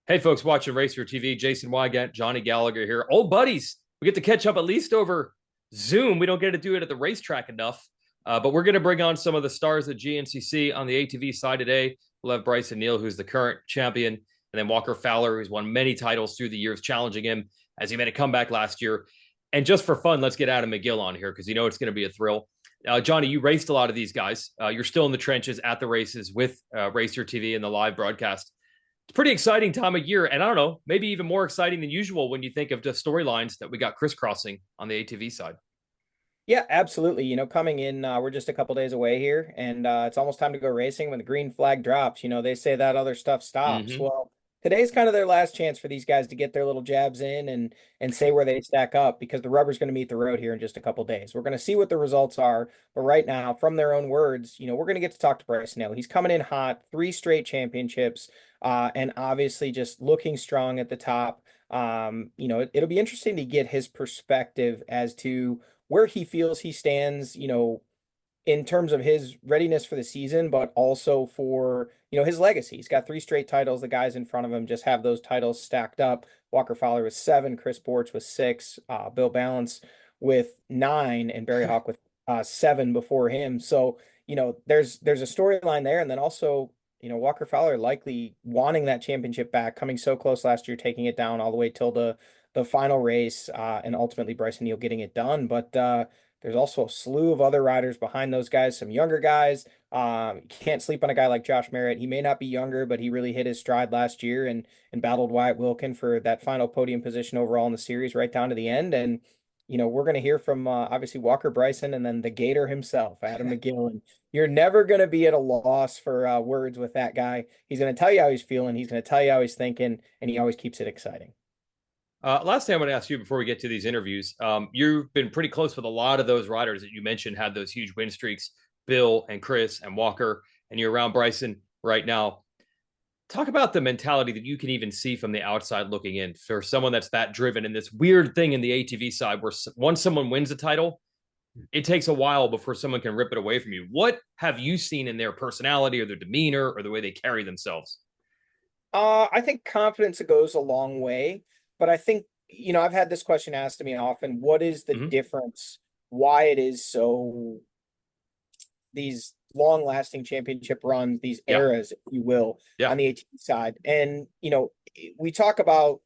Hey, folks watching Racer TV, Jason Weigandt, Johnny Gallagher here. Old buddies. We get to catch up at least over Zoom. We don't get to do it at the racetrack enough, but we're going to bring on some of the stars of GNCC on the ATV side today. We'll have Brycen Neal, who's the current champion, and then Walker Fowler, who's won many titles through the years, challenging him as he made a comeback last year. And just for fun, let's get Adam McGill on here because you know it's going to be a thrill. Johnny, you raced a lot of these guys. You're still in the trenches at the races with Racer TV and the live broadcast. It's a pretty exciting time of year. And I don't know, maybe even more exciting than usual when you think of the storylines that we got crisscrossing on the ATV side. Yeah, absolutely. Coming in, we're just a couple days away here, and it's almost time to go racing when the green flag drops. They say that other stuff stops. Mm-hmm. Well, today's kind of their last chance for these guys to get their little jabs in and say where they stack up because the rubber's going to meet the road here in just a couple days. We're going to see what the results are, but right now, from their own words, we're going to get to talk to Brycen Neal. He's coming in hot, 3 straight championships, and obviously just looking strong at the top. It'll be interesting to get his perspective as to where he feels he stands, in terms of his readiness for the season, but also for, his legacy. He's got 3 straight titles. The guys in front of him just have those titles stacked up. Walker Fowler with 7, Chris Bortz with 6, Bill Balance with 9, and Barry Hawk with 7 before him. So, there's a storyline there. And then also, Walker Fowler likely wanting that championship back, coming so close last year, taking it down all the way till the final race, and ultimately Brycen Neal getting it done. But there's also a slew of other riders behind those guys, some younger guys. Can't sleep on a guy like Josh Merritt. He may not be younger, but he really hit his stride last year and battled Wyatt Wilkin for that final podium position overall in the series right down to the end. And we're going to hear from obviously Walker Brycen and then the Gator himself, Adam McGill. And you're never going to be at a loss for words with that guy. He's going to tell you how he's feeling. He's going to tell you how he's thinking, and he always keeps it exciting. Last thing I'm going to ask you before we get to these interviews, you've been pretty close with a lot of those riders that you mentioned had those huge win streaks, Bill and Chris and Walker, and you're around Brycen right now. Talk about the mentality that you can even see from the outside looking in for someone that's that driven in this weird thing in the ATV side where once someone wins a title, it takes a while before someone can rip it away from you. What have you seen in their personality or their demeanor or the way they carry themselves? I think confidence goes a long way, but I think, I've had this question asked to me often, what is the Mm-hmm. difference? Why it is so these long lasting championship runs, these Yeah. eras, if you will, Yeah. on the ATV side. And, we talk about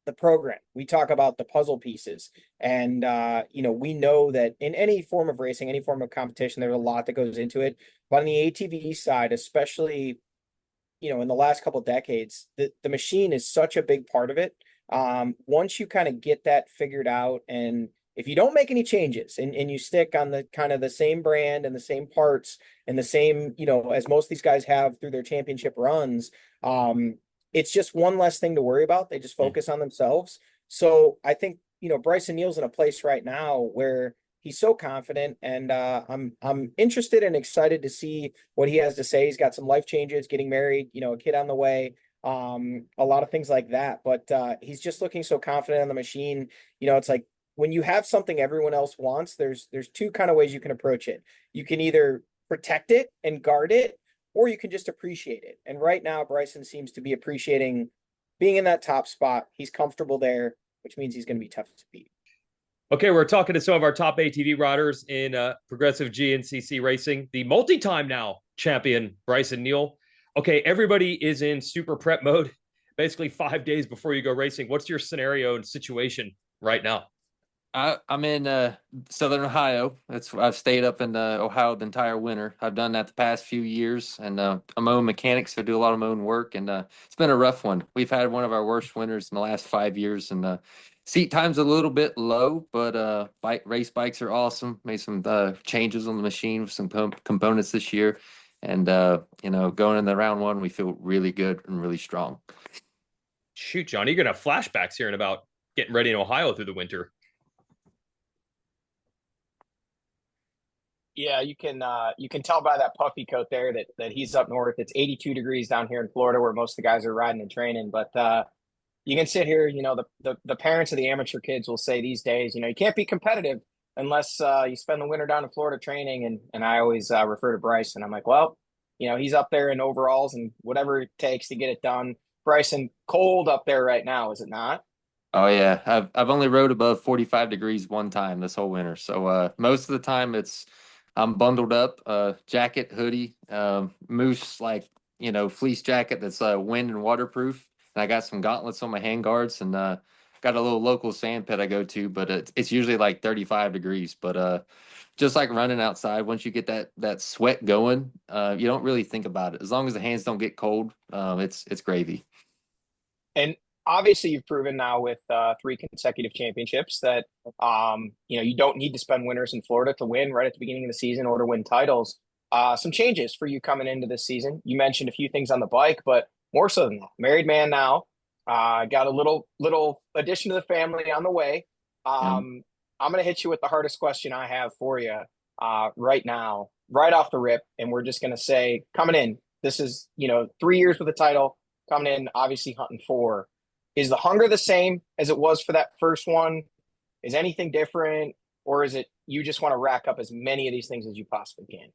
the program, we talk about the puzzle pieces. And, we know that in any form of racing, any form of competition, there's a lot that goes into it. But on the ATV side, especially, in the last couple of decades, the machine is such a big part of it. Once you kind of get that figured out, and if you don't make any changes and you stick on the kind of the same brand and the same parts and the same, as most of these guys have through their championship runs, it's just one less thing to worry about. They just Mm. focus on themselves. So I think, Brycen Neal's in a place right now where he's so confident, and I'm interested and excited to see what he has to say. He's got some life changes, getting married, a kid on the way, a lot of things like that. But he's just looking so confident on the machine. It's like when you have something everyone else wants, there's 2 kind of ways you can approach it. You can either protect it and guard it, or you can just appreciate it. And right now, Brycen seems to be appreciating being in that top spot. He's comfortable there, which means he's going to be tough to beat. Okay, we're talking to some of our top ATV riders in Progressive GNCC racing. The multi-time now champion, Brycen Neal. Okay, everybody is in super prep mode, basically 5 days before you go racing. What's your scenario and situation right now? I'm in Southern Ohio. I've stayed up in Ohio the entire winter. I've done that the past few years, and I'm my own mechanic, so I do a lot of my own work. And it's been a rough one. We've had one of our worst winters in the last 5 years, and seat time's a little bit low, but race bikes are awesome. Made some changes on the machine with some components this year, and going in the round one, we feel really good and really strong. Shoot, John, you're going to have flashbacks here in about getting ready in Ohio through the winter. Yeah, you can tell by that puffy coat there that he's up north. It's 82 degrees down here in Florida where most of the guys are riding and training. But you can sit here, the parents of the amateur kids will say these days, you can't be competitive unless you spend the winter down in Florida training. And I always refer to Bryce, and I'm like, well, he's up there in overalls and whatever it takes to get it done. Brycen, cold up there right now, is it not? Oh yeah, I've only rode above 45 degrees one time this whole winter. So most of the time I'm bundled up, jacket, hoodie, moose like fleece jacket that's wind and waterproof, and I got some gauntlets on my hand guards, and got a little local sand pit I go to, but it's usually like 35 degrees. But just like running outside, once you get that sweat going, you don't really think about it. As long as the hands don't get cold, it's gravy. And obviously, you've proven now with 3 consecutive championships that you don't need to spend winters in Florida to win right at the beginning of the season or to win titles. Some changes for you coming into this season. You mentioned a few things on the bike, but more so than that, married man now. Got a little addition to the family on the way. I'm going to hit you with the hardest question I have for you right now, right off the rip, and we're just going to say, coming in, this is 3 years with the title. Coming in, obviously hunting 4. Is the hunger the same as it was for that first one? Is anything different? Or is it you just want to rack up as many of these things as you possibly can?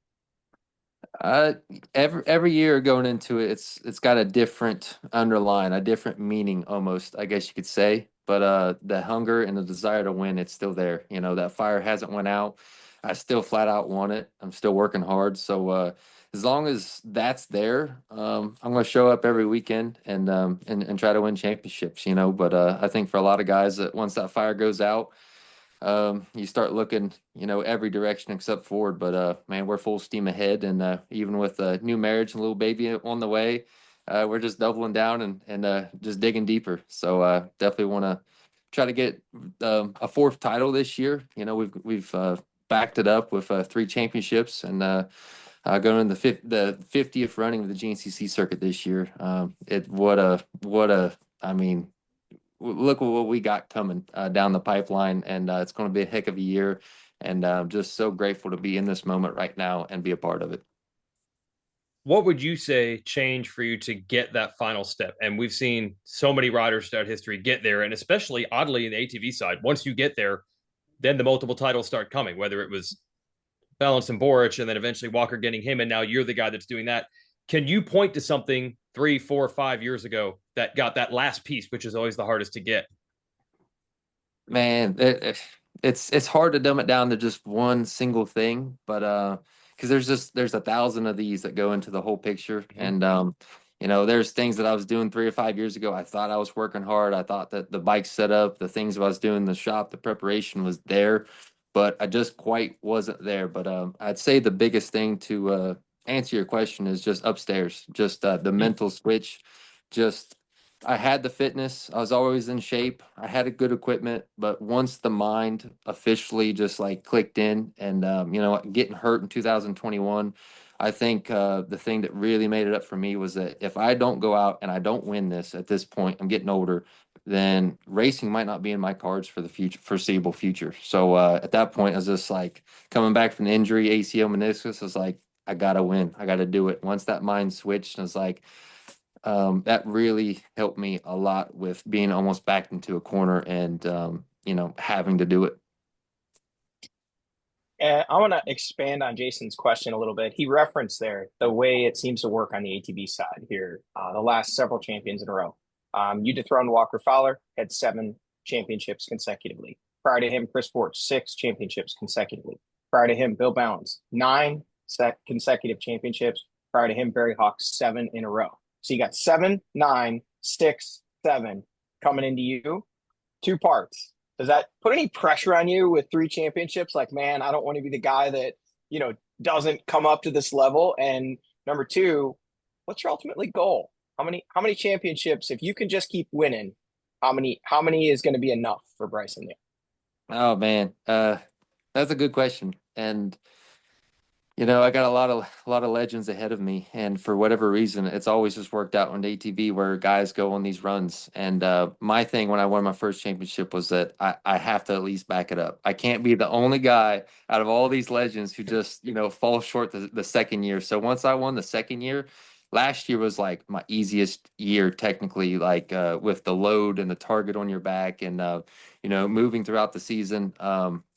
Every year going into it, it's got a different underline, a different meaning almost, I guess you could say. But the hunger and the desire to win, it's still there. That fire hasn't went out. I still flat out want it. I'm still working hard. So as long as that's there, I'm going to show up every weekend and try to win championships. But I think for a lot of guys, that once that fire goes out, you start looking, every direction except forward. But man, we're full steam ahead, and even with a new marriage and a little baby on the way, we're just doubling down and just digging deeper. So definitely want to try to get a 4th title this year. We've backed it up with 3 championships, and going in the 50th running of the GNCC circuit this year. I mean, look at what we got coming down the pipeline, and it's going to be a heck of a year. And I'm just so grateful to be in this moment right now and be a part of it. What would you say changed for you to get that final step? And we've seen so many riders throughout history get there, and especially oddly in the ATV side, once you get there, then the multiple titles start coming, whether it was Balance and Boric and then eventually Walker getting him, and now you're the guy that's doing that. Can you point to something 3, 4, 5 years ago that got that last piece, which is always the hardest to get? Man, it's hard to dumb it down to just one single thing, but because there's 1,000 of these that go into the whole picture. And there's things that I was doing 3 or 5 years ago. I thought I was working hard. I thought that the bike setup, the things I was doing in the shop, the preparation was there, but I just quite wasn't there. But I'd say the biggest thing to answer your question is just upstairs, just the mental switch. Just I had the fitness. I was always in shape. I had a good equipment, but once the mind officially just like clicked in, and getting hurt in 2021, I think the thing that really made it up for me was that if I don't go out and I don't win this at this point, I'm getting older, then racing might not be in my cards for the foreseeable future. So at that point, I was just like coming back from the injury, ACL, meniscus. I was like, I gotta win. I gotta do it. Once that mind switched, I was like, that really helped me a lot with being almost backed into a corner and having to do it. And I want to expand on Jason's question a little bit. He referenced there the way it seems to work on the ATV side here, the last several champions in a row. You dethroned Walker Fowler, had 7 championships consecutively. Prior to him, Chris Borch, 6 championships consecutively. Prior to him, Bill Balance, 9 consecutive championships. Prior to him, Barry Hawks, 7 in a row. So you got 7, 9, 6, 7 coming into you. 2 parts. Does that put any pressure on you with 3 championships? Like, man, I don't want to be the guy that, doesn't come up to this level. And number 2, what's your ultimately goal? How many championships, if you can just keep winning, how many is going to be enough for Brycen Neal? Oh man, that's a good question. And I got a lot of legends ahead of me, and for whatever reason, it's always just worked out on ATV where guys go on these runs. And my thing when I won my first championship was that I have to at least back it up. I can't be the only guy out of all these legends who just falls short the second year. So once I won the second year, last year was like my easiest year technically, like with the load and the target on your back, and moving throughout the season,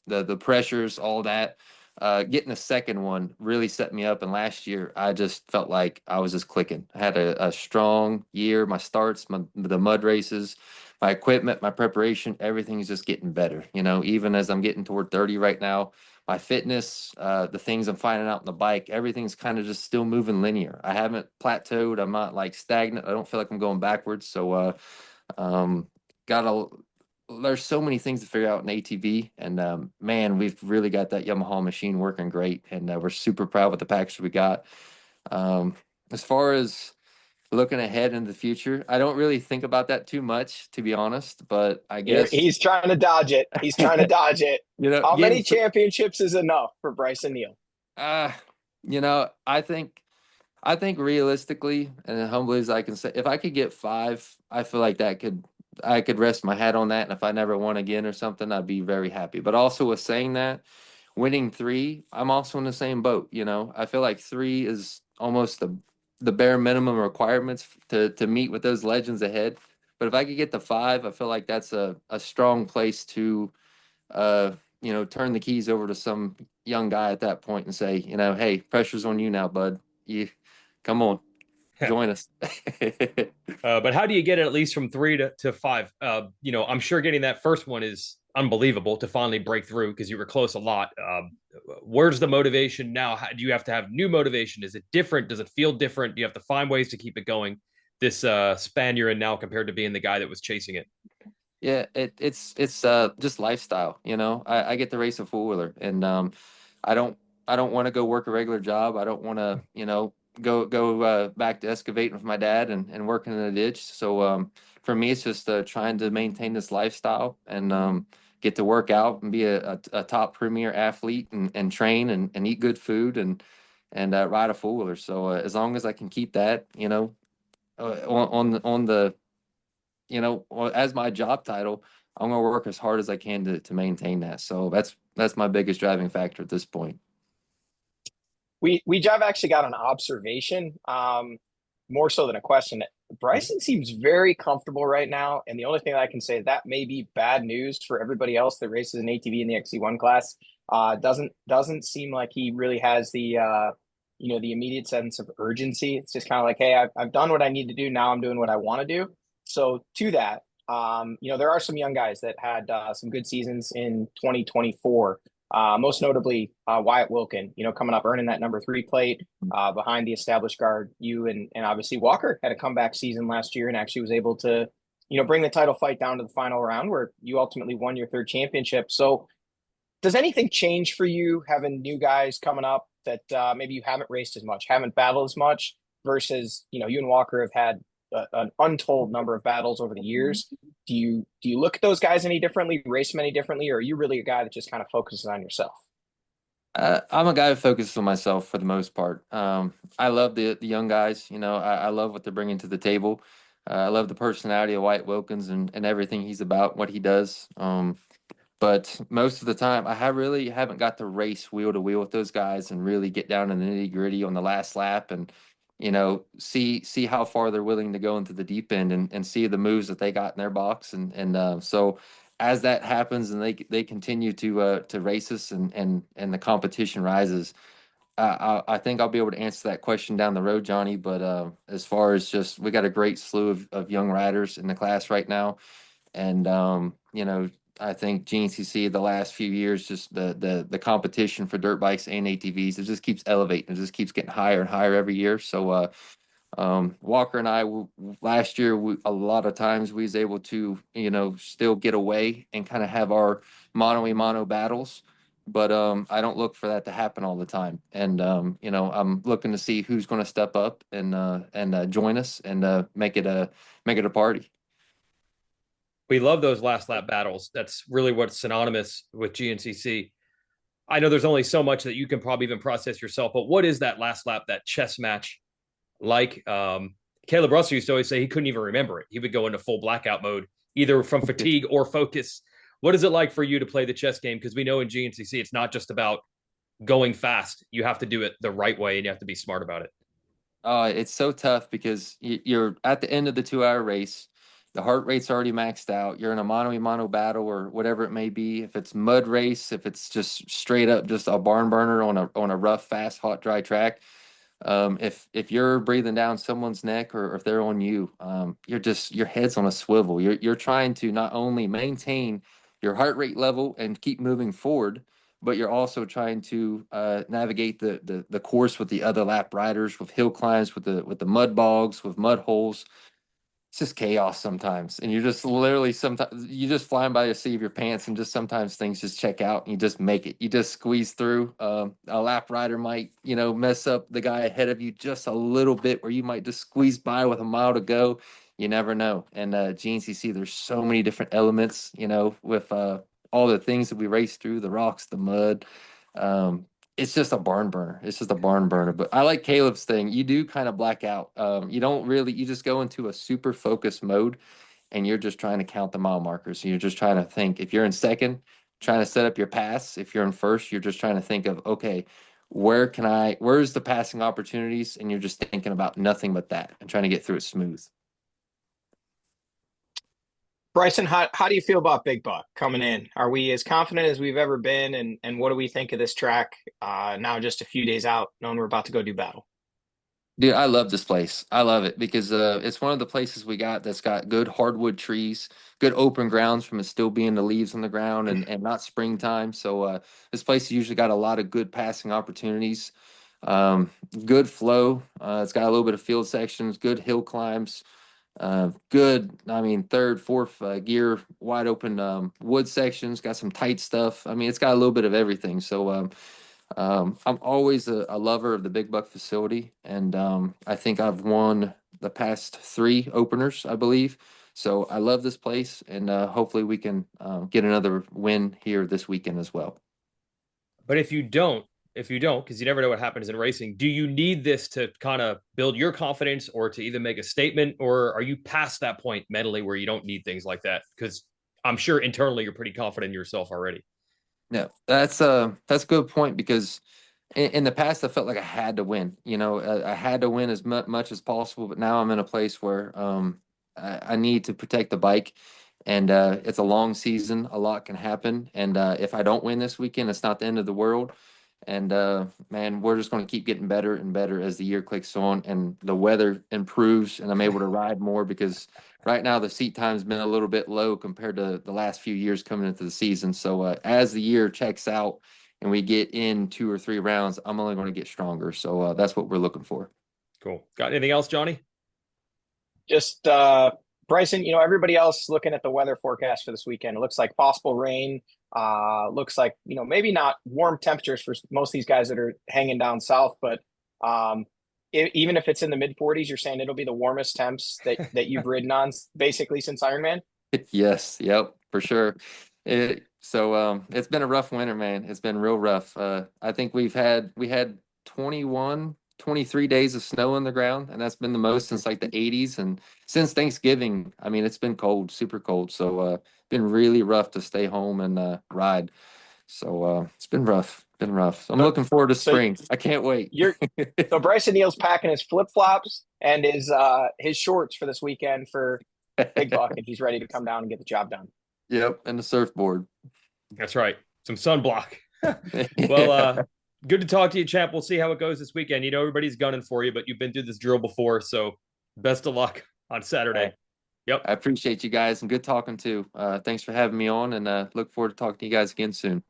the pressures, all that. getting the second one really set me up. And last year, I just felt like I was just clicking. I had a strong year. My starts, the mud races, my equipment, my preparation, everything's just getting better. Even as I'm getting toward 30 right now, my fitness, the things I'm finding out on the bike, everything's kind of just still moving linear. I haven't plateaued. I'm not like stagnant. I don't feel like I'm going backwards. So, um, there's so many things to figure out in ATV, and man, we've really got that Yamaha machine working great, and we're super proud with the package we got. As far as looking ahead in the future, I don't really think about that too much, to be honest, but I guess He's trying to dodge it. He's trying to dodge it. How many championships is enough for Brycen Neal? I think realistically and humbly as I can say, if I could get 5, I feel like I could rest my hat on that. And if I never won again or something, I'd be very happy. But also with saying that, winning 3, I'm also in the same boat. I feel like 3 is almost the bare minimum requirements to meet with those legends ahead. But if I could get to 5, I feel like that's a strong place to, turn the keys over to some young guy at that point and say, hey, pressure's on you now, bud. You come on, join us. But how do you get it at least from 3 to 5? I'm sure getting that first one is unbelievable to finally break through because you were close a lot. Where's the motivation now? Do you have to have new motivation? Is it different? Does it feel different? Do you have to find ways to keep it going this span you're in now compared to being the guy that was chasing it? Yeah, it's just lifestyle. I get to race a four-wheeler, and I don't want to go work a regular job. I don't want to go back to excavating with my dad and working in a ditch. So for me, it's just trying to maintain this lifestyle and get to work out and be a top premier athlete and train and eat good food and ride a four-wheeler. So as long as I can keep that, on the as my job title, I'm going to work as hard as I can to maintain that. So that's my biggest driving factor at this point. I've actually got an observation, more so than a question. Brycen seems very comfortable right now, and the only thing I can say is that may be bad news for everybody else that races an ATV in the XC1 class. Doesn't seem like he really has the the immediate sense of urgency. It's just kind of like, hey, I've done what I need to do. Now I'm doing what I want to do. So to that, there are some young guys that had some good seasons in 2024. Most notably, Wyatt Wilkin, coming up, earning that number 3 plate behind the established guard. You and obviously Walker had a comeback season last year and actually was able to, bring the title fight down to the final round where you ultimately won your 3rd championship. So does anything change for you having new guys coming up that maybe you haven't raced as much, haven't battled as much versus, you and Walker have had an untold number of battles over the years? Do you look at those guys any differently, race them any differently, or are you really a guy that just kind of focuses on yourself? I'm a guy who focuses on myself for the most part. I love the young guys. I love what they're bringing to the table. I love the personality of Wyatt Wilkins and everything he's about, what he does. But most of the time, I really haven't got to race wheel to wheel with those guys and really get down in the nitty gritty on the last lap and see how far they're willing to go into the deep end and see the moves that they got in their box. And so as that happens and they continue to race us and the competition rises, I think I'll be able to answer that question down the road, Johnny. But as far as just, we got a great slew of young riders in the class right now. And, I think GNCC the last few years, just the competition for dirt bikes and ATVs, it just keeps elevating. It just keeps getting higher and higher every year. So Walker and I, last year, a lot of times we was able to, still get away and kind of have our mano-a-mano battles. But I don't look for that to happen all the time. And, I'm looking to see who's going to step up and join us and make it a party. We love those last lap battles. That's really what's synonymous with GNCC. I know there's only so much that you can probably even process yourself, but what is that last lap, that chess match like? Caleb Russell used to always say he couldn't even remember it. He would go into full blackout mode, either from fatigue or focus. What is it like for you to play the chess game? Because we know in GNCC, it's not just about going fast. You have to do it the right way and you have to be smart about it. It's so tough because you're at the end of the 2-hour race. The heart rate's already maxed out. You're in a mano-a-mano battle or whatever it may be. If it's mud race, if it's just straight up just a barn burner on a rough, fast, hot, dry track, if you're breathing down someone's neck or if they're on you, your head's on a swivel. You're trying to not only maintain your heart rate level and keep moving forward, but you're also trying to navigate the course with the other lap riders, with hill climbs, with the mud bogs, with mud holes. It's just chaos sometimes, and you're just literally sometimes you just flying by the seat of your pants, and just sometimes things just check out, and you just make it. You just squeeze through. A lap rider might mess up the guy ahead of you just a little bit, where you might just squeeze by with a mile to go. You never know. And GNCC, there's so many different elements, with all the things that we race through, the rocks, the mud. It's just a barn burner. It's just a barn burner. But I like Caleb's thing. You do kind of black out. You just go into a super focused mode, and you're just trying to count the mile markers. You're just trying to think. If you're in second, trying to set up your pass. If you're in first, you're just trying to think of, okay, where's the passing opportunities? And you're just thinking about nothing but that and trying to get through it smooth. Brycen, how do you feel about Big Buck coming in? Are we as confident as we've ever been? And what do we think of this track now just a few days out, knowing we're about to go do battle? Dude, I love this place. I love it because it's one of the places we got that's got good hardwood trees, good open grounds from it still being the leaves on the ground and not springtime. So this place has usually got a lot of good passing opportunities, good flow. It's got a little bit of field sections, good hill climbs. Third, fourth gear, wide open wood sections, got some tight stuff. It's got a little bit of everything. So I'm always a lover of the Big Buck facility, and I think I've won the past 3 openers, I believe. So I love this place, and hopefully we can get another win here this weekend as well. But if you don't, because you never know what happens in racing, do you need this to kind of build your confidence or to either make a statement, or are you past that point mentally where you don't need things like that? Because I'm sure internally you're pretty confident in yourself already. No, that's a good point, because in the past I felt like I had to win. I had to win as much as possible, but now I'm in a place where I need to protect the bike, and it's a long season. A lot can happen, and if I don't win this weekend, it's not the end of the world. And man, we're just going to keep getting better and better as the year clicks on and the weather improves and I'm able to ride more, because right now the seat time's been a little bit low compared to the last few years coming into the season. So as the year checks out and we get in 2 or 3 rounds, I'm only going to get stronger. So that's what we're looking for. Cool. Got anything else, Johnny? Just Brycen, everybody else looking at the weather forecast for this weekend. It looks like possible rain. Looks like, maybe not warm temperatures for most of these guys that are hanging down south, but even if it's in the mid 40s, you're saying it'll be the warmest temps that you've ridden on basically since Ironman? Yes. Yep. For sure. It's been a rough winter, man. It's been real rough. I think we had 23 days of snow on the ground, and that's been the most since like the 80s. And since Thanksgiving, it's been cold, super cold. So been really rough to stay home and ride. So it's been rough. So I'm looking forward to spring. I can't wait. So Brycen Neal's packing his flip-flops and his shorts for this weekend for Big Buck, and he's ready to come down and get the job done. Yep, and the surfboard. That's right. Some sunblock. Well, good to talk to you, champ. We'll see how it goes this weekend. Everybody's gunning for you, but you've been through this drill before, so best of luck on Saturday. Yep. I appreciate you guys, and good talking too. Thanks for having me on, and look forward to talking to you guys again soon.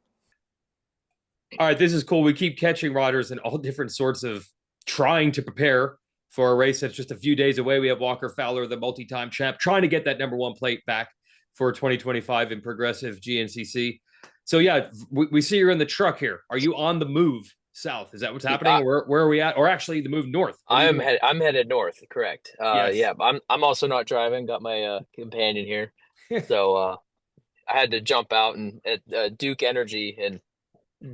All right, this is cool. We keep catching riders in all different sorts of trying to prepare for a race that's just a few days away. We have Walker Fowler, the multi-time champ, trying to get that number 1 plate back for 2025 in Progressive GNCC. So yeah, we see you're in the truck here. Are you on the move south? Is that what's happening? Where are we at? Or actually the move north? I'm headed north, correct. Yes. Yeah, I'm also not driving, got my companion here. So I had to jump out and at Duke Energy and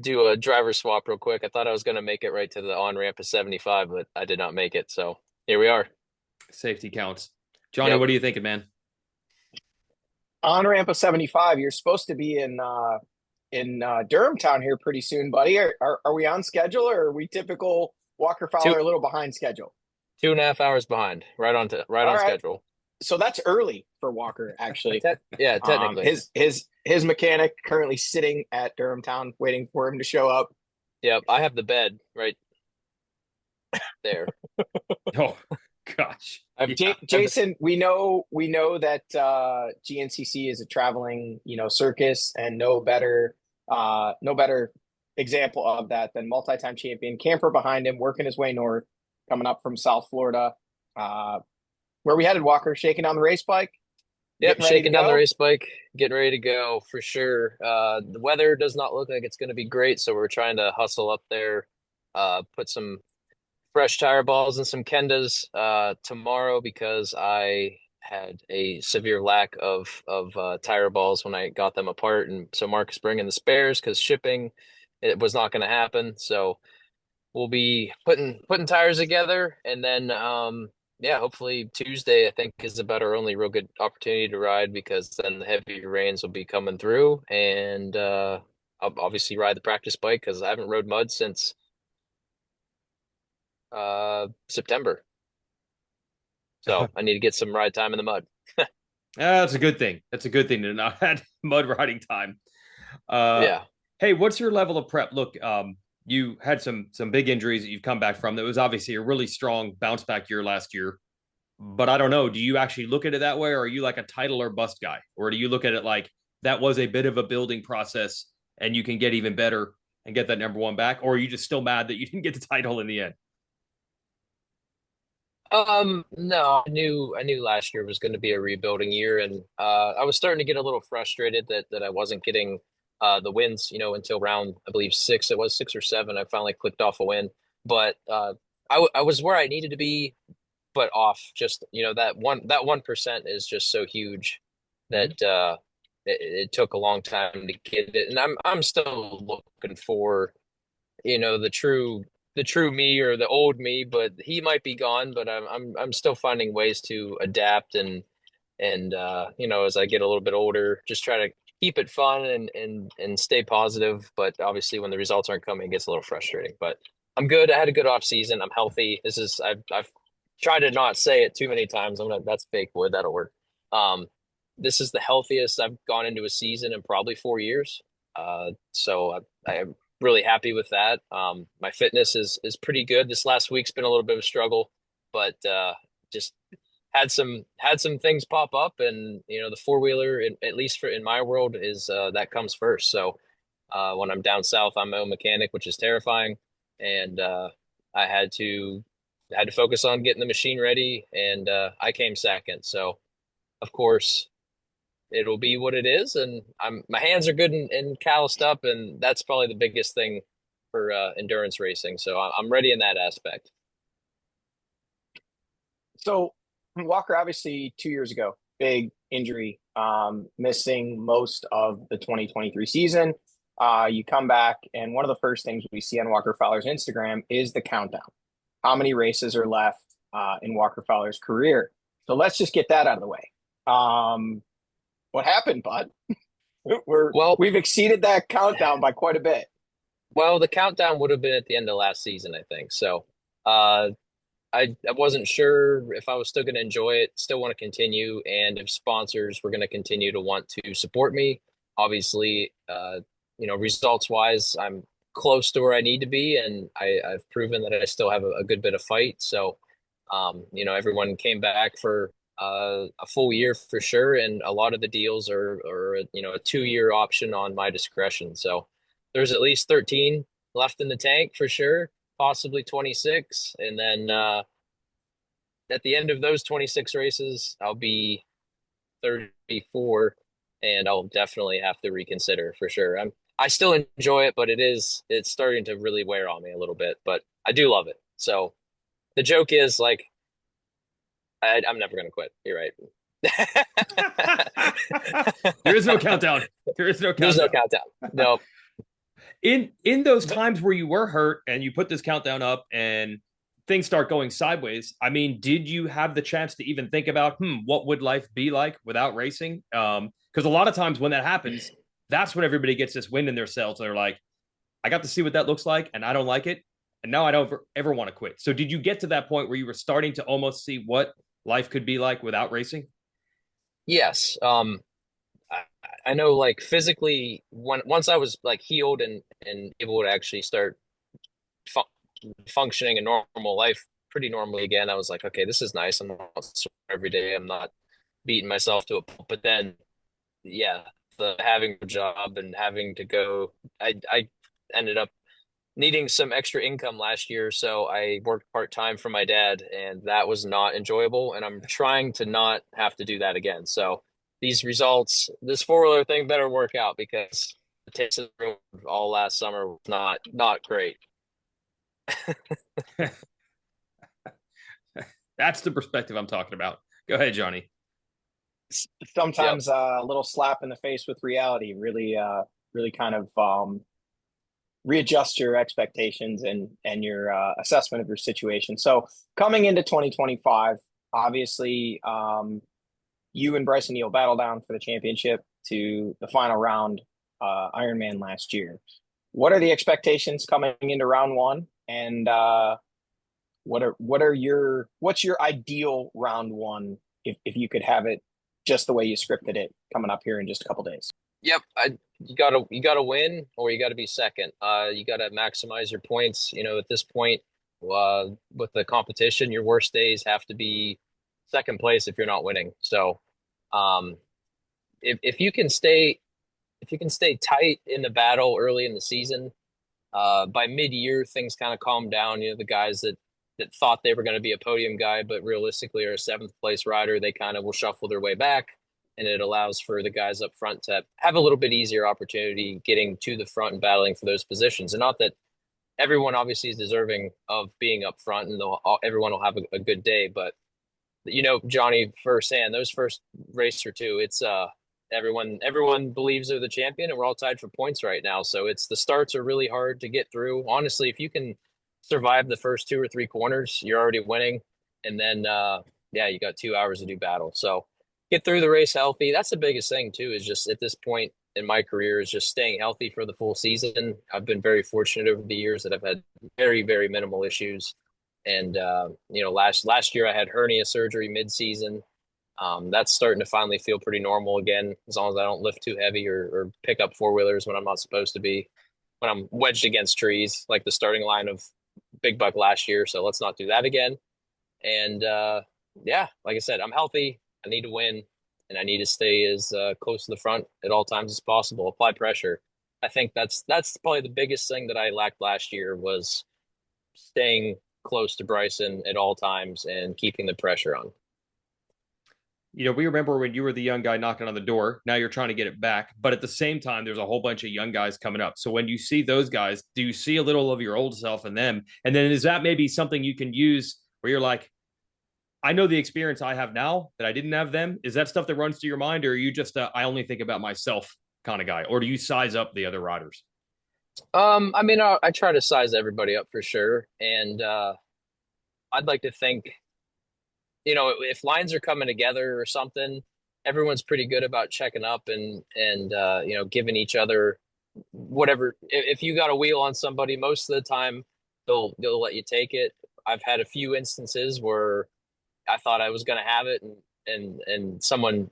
do a driver swap real quick. I thought I was going to make it right to the on-ramp of 75, but I did not make it. So here we are. Safety counts. Johnny, What are you thinking, man? On-ramp of 75, you're supposed to be in Durham town here pretty soon, buddy. Are we on schedule, or are we typical Walker Fowler a little behind schedule? 2.5 hours behind, right on schedule. So that's early for Walker, actually. Yeah, technically. His mechanic currently sitting at Durham Town waiting for him to show up. Yep, I have the bed right there. Oh gosh. Jason, we know that GNCC is a traveling, circus, and no better example of that than multi-time champion camper behind him, working his way north, coming up from South Florida. Where we headed, Walker, shaking down the race bike? Yep, shaking down the race bike, getting ready to go for sure. The weather does not look like it's going to be great, so we're trying to hustle up there, put some fresh tire balls and some Kendas tomorrow because I had a severe lack of tire balls when I got them apart, and so Mark is bringing the spares because shipping it was not going to happen. So we'll be putting tires together, and then hopefully Tuesday I think is about our only real good opportunity to ride because then the heavy rains will be coming through, and I'll obviously ride the practice bike because I haven't rode mud since September. So I need to get some ride time in the mud. That's a good thing. That's a good thing to not have mud riding time. Yeah. Hey, what's your level of prep? Look, you had some big injuries that you've come back from. That was obviously a really strong bounce back year last year. But I don't know. Do you actually look at it that way, or are you like a title or bust guy? Or do you look at it like that was a bit of a building process and you can get even better and get that number one back? Or are you just still mad that you didn't get the title in the end? No, I knew last year was going to be a rebuilding year, and I was starting to get a little frustrated that I wasn't getting the wins, until round, I believe 6. It was 6 or 7. I finally clicked off a win, but I was where I needed to be, but off just that 1% is just so huge that it took a long time to get it, and I'm still looking for the true me or the old me, but he might be gone, but I'm still finding ways to adapt and as I get a little bit older, just try to keep it fun and stay positive. But obviously when the results aren't coming, it gets a little frustrating, but I'm good. I had a good off season. I'm healthy. I've tried to not say it too many times. That's fake wood. That'll work. This is the healthiest I've gone into a season in probably 4 years. So I'm really happy with that. My fitness is pretty good. This last week's been a little bit of a struggle, but just had some things pop up, and the four-wheeler, at least in my world, is that comes first. So when I'm down south, I'm my own mechanic, which is terrifying, and I had to focus on getting the machine ready, and I came second. So of course it'll be what it is, and my hands are good and calloused up, and that's probably the biggest thing for endurance racing. So I'm ready in that aspect. So Walker, obviously 2 years ago, big injury, missing most of the 2023 season. You come back, and one of the first things we see on Walker Fowler's Instagram is the countdown. How many races are left in Walker Fowler's career? So let's just get that out of the way. What happened, bud? We've exceeded that countdown by quite a bit. Well, the countdown would have been at the end of last season, I think. So I wasn't sure if I was still going to enjoy it, still want to continue, and if sponsors were going to continue to want to support me. Obviously, results-wise, I'm close to where I need to be, and I've proven that I still have a good bit of fight. So, everyone came back for a full year for sure, and a lot of the deals are a 2-year option on my discretion. So there's at least 13 left in the tank for sure, possibly 26, and then at the end of those 26 races, I'll be 34, and I'll definitely have to reconsider for sure. I still enjoy it, but it's starting to really wear on me a little bit, but I do love it. So the joke is like, I'm never going to quit. You're right. There is no countdown. There's no countdown. No. In those times where you were hurt and you put this countdown up and things start going sideways, I mean, did you have the chance to even think about, what would life be like without racing? Because a lot of times when that happens, that's when everybody gets this wind in their sails. They're like, I got to see what that looks like, and I don't like it. And now I don't ever want to quit. So did you get to that point where you were starting to almost see what life could be like without racing? Yes. I know, like, physically, once I was like healed and able to actually start fu functioning a normal life pretty normally again, I was like, okay, this is nice. I'm not sore every day. I'm not beating myself to a pulp. But then, yeah, the having a job and having to go, I ended up needing some extra income last year, so I worked part-time for my dad, and that was not enjoyable, and I'm trying to not have to do that again. So these results, this four-wheeler thing better work out, because the taste of the room all last summer was not great. That's the perspective I'm talking about. Go ahead, Johnny. Sometimes a little slap in the face with reality really kind of readjust your expectations and your assessment of your situation. So coming into 2025, obviously, you and Brycen Neal battled down for the championship to the final round Ironman last year. What are the expectations coming into round one? And what's your ideal round one if you could have it just the way you scripted it coming up here in just a couple days? Yep, you gotta win, or you gotta be second. You gotta maximize your points. You know, at this point, with the competition, your worst days have to be second place if you're not winning. So, um, if you can stay tight in the battle early in the season, by mid-year things kind of calm down. You know, the guys that thought they were going to be a podium guy, but realistically are a seventh place rider, they kind of will shuffle their way back. And it allows for the guys up front to have a little bit easier opportunity getting to the front and battling for those positions. And not that everyone obviously is deserving of being up front and everyone will have a good day. But, you know, Johnny, firsthand, those first race or two, it's everyone believes they're the champion, and we're all tied for points right now. So the starts are really hard to get through. Honestly, if you can survive the first 2 or 3 corners, you're already winning. And then, you got 2 hours to do battle. So get through the race healthy. That's the biggest thing too, is just at this point in my career is just staying healthy for the full season. I've been very fortunate over the years that I've had very, very minimal issues. And, last year I had hernia surgery mid-season. That's starting to finally feel pretty normal again, as long as I don't lift too heavy or pick up four-wheelers when I'm not supposed to be, when I'm wedged against trees, like the starting line of Big Buck last year. So let's not do that again. And like I said, I'm healthy. I need to win, and I need to stay as close to the front at all times as possible. Apply pressure. I think that's probably the biggest thing that I lacked last year, was staying close to Brycen at all times and keeping the pressure on. You know, we remember when you were the young guy knocking on the door. Now you're trying to get it back. But at the same time, there's a whole bunch of young guys coming up. So when you see those guys, do you see a little of your old self in them? And then is that maybe something you can use where you're like, I know the experience I have now that I didn't have them? Is that stuff that runs through your mind? Or are you just I only think about myself kind of guy? Or do you size up the other riders? I try to size everybody up for sure. And I'd like to think, you know, if lines are coming together or something, everyone's pretty good about checking up and giving each other whatever. If you got a wheel on somebody, most of the time they'll let you take it. I've had a few instances where I thought I was going to have it, and someone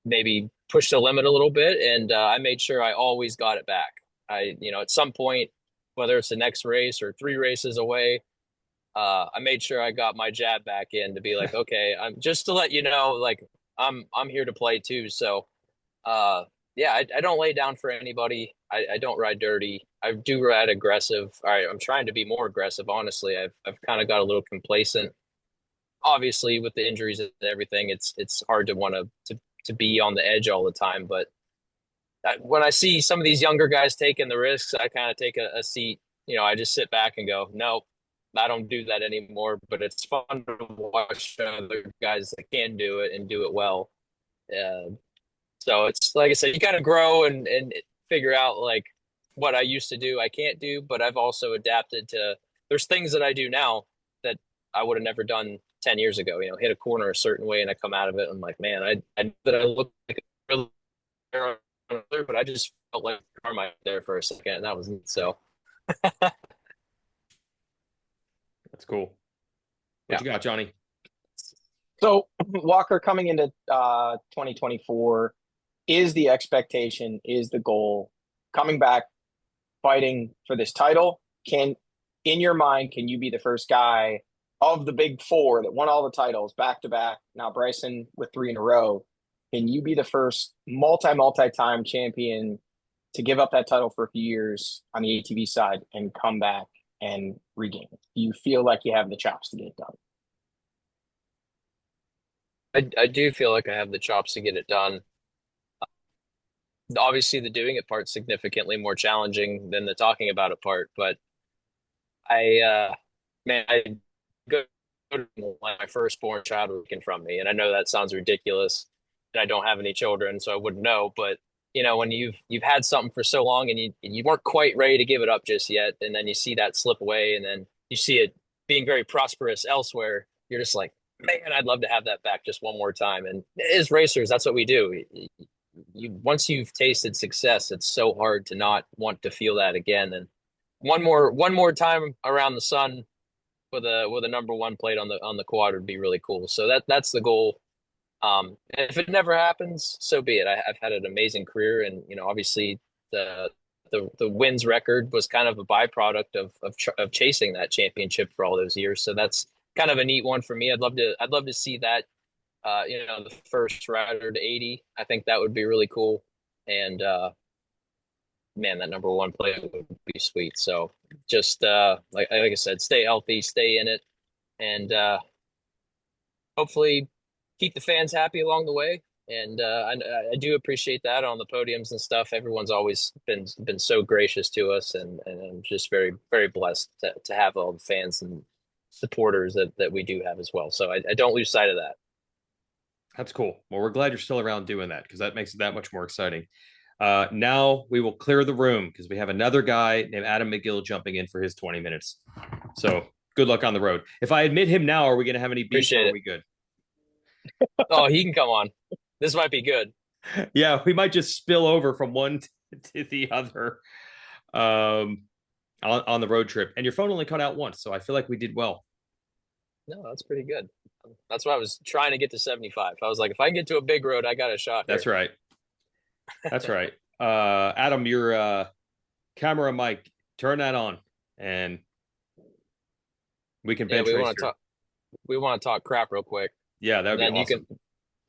maybe pushed the limit a little bit, and I made sure I always got it back. At some point, whether it's the next race or 3 races away, I made sure I got my jab back in to be like, okay, I'm just to let you know, like I'm here to play too. So, I don't lay down for anybody. I don't ride dirty. I do ride aggressive. I'm trying to be more aggressive. Honestly, I've kind of got a little complacent. Obviously, with the injuries and everything, it's hard to want to be on the edge all the time. But when I see some of these younger guys taking the risks, I kind of take a seat. You know, I just sit back and go, nope, I don't do that anymore. But it's fun to watch other guys that can do it and do it well. So it's like I said, you kind of grow and figure out like what I used to do, I can't do, but I've also adapted to. There's things that I do now that I would have never done 10 years ago. You know, hit a corner a certain way and I come out of it. I'm like, man, I look like a really, but I just felt like arm out there for a second, and that was it. So. That's cool. What you got, Johnny? So Walker, coming into 2024, is the expectation, is the goal coming back, fighting for this title? In your mind, can you be the first guy of the big four that won all the titles back to back? Now Brycen with 3 in a row. Can you be the first multi-time champion to give up that title for a few years on the ATV side and come back and regain it? Do you feel like you have the chops to get it done? I do feel like I have the chops to get it done. Obviously, the doing it part's significantly more challenging than the talking about it part. But I go to my firstborn child taken from me, and I know that sounds ridiculous, and I don't have any children, so I wouldn't know. But when you've had something for so long and you weren't quite ready to give it up just yet, and then you see that slip away, and then you see it being very prosperous elsewhere, you're just like, man, I'd love to have that back just one more time. And as racers, that's what we do. Once you've tasted success, it's so hard to not want to feel that again. And one more time around the sun with a number one plate on the quad would be really cool. So that's the goal. And if it never happens, so be it. I've had an amazing career, and obviously the wins record was kind of a byproduct of chasing that championship for all those years. So that's kind of a neat one for me. I'd love to see that. The first rider to 80. I think that would be really cool. And man, that number one play would be sweet. So just like I said, stay healthy, stay in it, and hopefully keep the fans happy along the way. And I do appreciate that on the podiums and stuff. Everyone's always been so gracious to us, and I'm just very, very blessed to have all the fans and supporters that we do have as well. So I don't lose sight of that. That's cool. Well, we're glad you're still around doing that, because that makes it that much more exciting. Now we will clear the room, because we have another guy named Adam McGill jumping in for his 20 minutes. So good luck on the road. If I admit him now, are we going to have any beef? Or are we good? Oh, he can come on. This might be good. Yeah, we might just spill over from one to the other on the road trip. And your phone only cut out once, so I feel like we did well. No, that's pretty good. That's why I was trying to get to 75. I was like, if I can get to a big road, I got a shot. That's right. That's right. Adam, your camera mic, turn that on, and we can bench race. We want to talk crap real quick. Yeah, that would be awesome.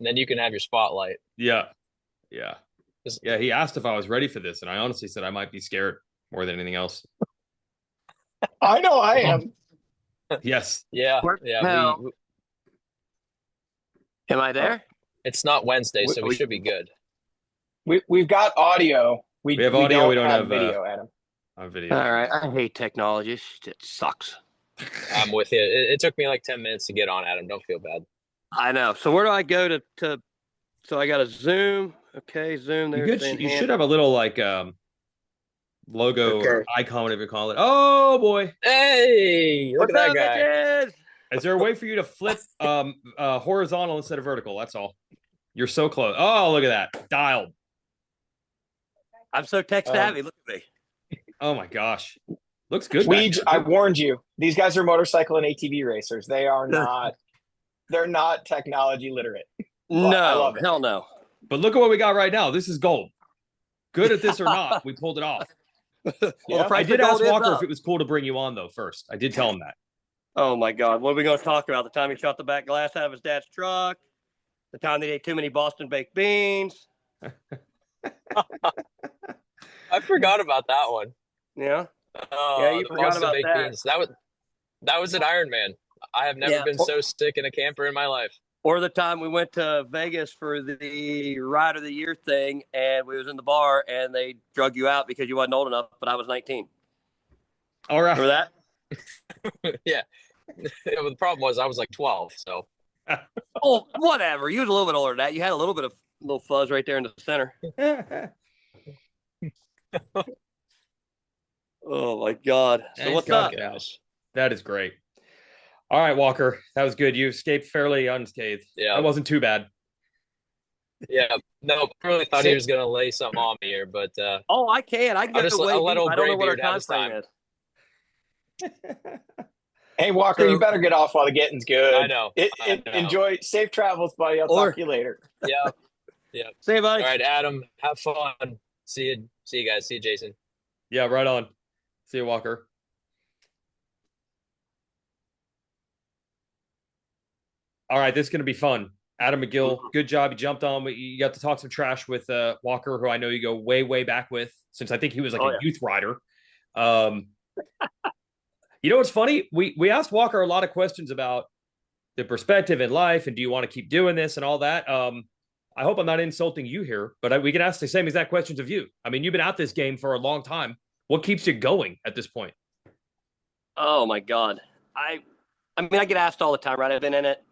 Then you can have your spotlight. Yeah. Yeah. Yeah, he asked if I was ready for this, and I honestly said I might be scared more than anything else. I know I am. Yes. Yeah. Yeah. Am I there? It's not Wednesday, so we should be good. We've got audio. We have audio. We don't have video, Adam. On video. All right. I hate technology. It sucks. I'm with you. It took me like 10 minutes to get on, Adam. Don't feel bad. I know. So where do I go to so I got a Zoom. Okay, Zoom there. You should have a little like logo or icon, whatever you call it. Oh boy. Hey, look at that guy. Bitches? Is there a way for you to flip horizontal instead of vertical? That's all. You're so close. Oh, look at that. Dialed. I'm so tech savvy. Look at me. Oh my gosh. Looks good. I warned you. These guys are motorcycle and ATV racers. They are not they're not technology literate. No, hell no. But look at what we got right now. This is gold. Good at this or not, we pulled it off. Well, I did ask Walker if it was cool to bring you on, though, first. I did tell him that. Oh, my God. What are we going to talk about? The time he shot the back glass out of his dad's truck? The time they ate too many Boston baked beans? I forgot about that one. Yeah? Yeah, you forgot about that. Beans. That was an Ironman. I have never been so sick in a camper in my life. Or the time we went to Vegas for the Ride of the Year thing, and we was in the bar, and they drug you out because you wasn't old enough, but I was 19. All right. Remember that? Yeah. The problem was I was like 12, so. Oh, whatever. You was a little bit older than that. You had a little bit of little fuzz right there in the center. Oh, my God. So what's up? Gosh. That is great. All right, Walker. That was good. You escaped fairly unscathed. Yeah. That wasn't too bad. Yeah. No, I really thought he was going to lay something on me here, but. Oh, I can. I can get away. I'll let old I don't know what our Graybeard have his time frame is. Hey, Walker, you So, better get off while the getting's good. I know. I know. Enjoy safe travels, buddy. I'll or talk to you later. Yep. Yep. say, All buddy. right, Adam, have fun. See you. See you guys. See you, Jason. Yeah, right on. See you, Walker. All right, this is going to be fun. Adam McGill, good job. You jumped on. You got to talk some trash with Walker, who I know you go way, way back with, since I think he was like a youth rider. You know what's funny? We asked Walker a lot of questions about the perspective in life and do you want to keep doing this and all that. I hope I'm not insulting you here, but we can ask the same exact questions of you. I mean, you've been at this game for a long time. What keeps you going at this point? Oh my God. I mean, I get asked all the time, right? I've been in it.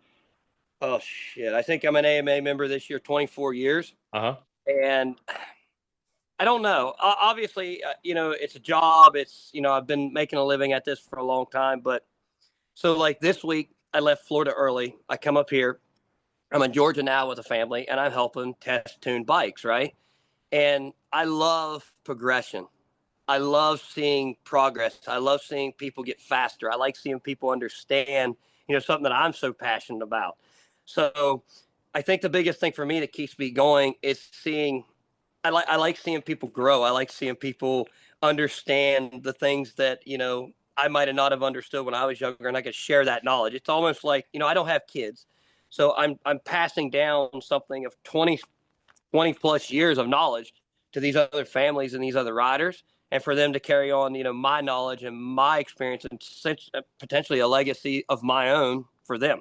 Oh shit. I think I'm an AMA member this year, 24 years. And I don't know. Obviously, it's a job. It's, I've been making a living at this for a long time. But so like this week, I left Florida early. I come up here. I'm in Georgia now with a family, and I'm helping test tune bikes, right? And I love progression. I love seeing progress. I love seeing people get faster. I like seeing people understand, something that I'm so passionate about. So I think the biggest thing for me that keeps me going is seeing – I like seeing people grow. I like seeing people understand the things that, I might have not have understood when I was younger, and I could share that knowledge. It's almost like, I don't have kids. So I'm passing down something of 20 plus years of knowledge to these other families and these other riders, and for them to carry on, my knowledge and my experience and potentially a legacy of my own for them.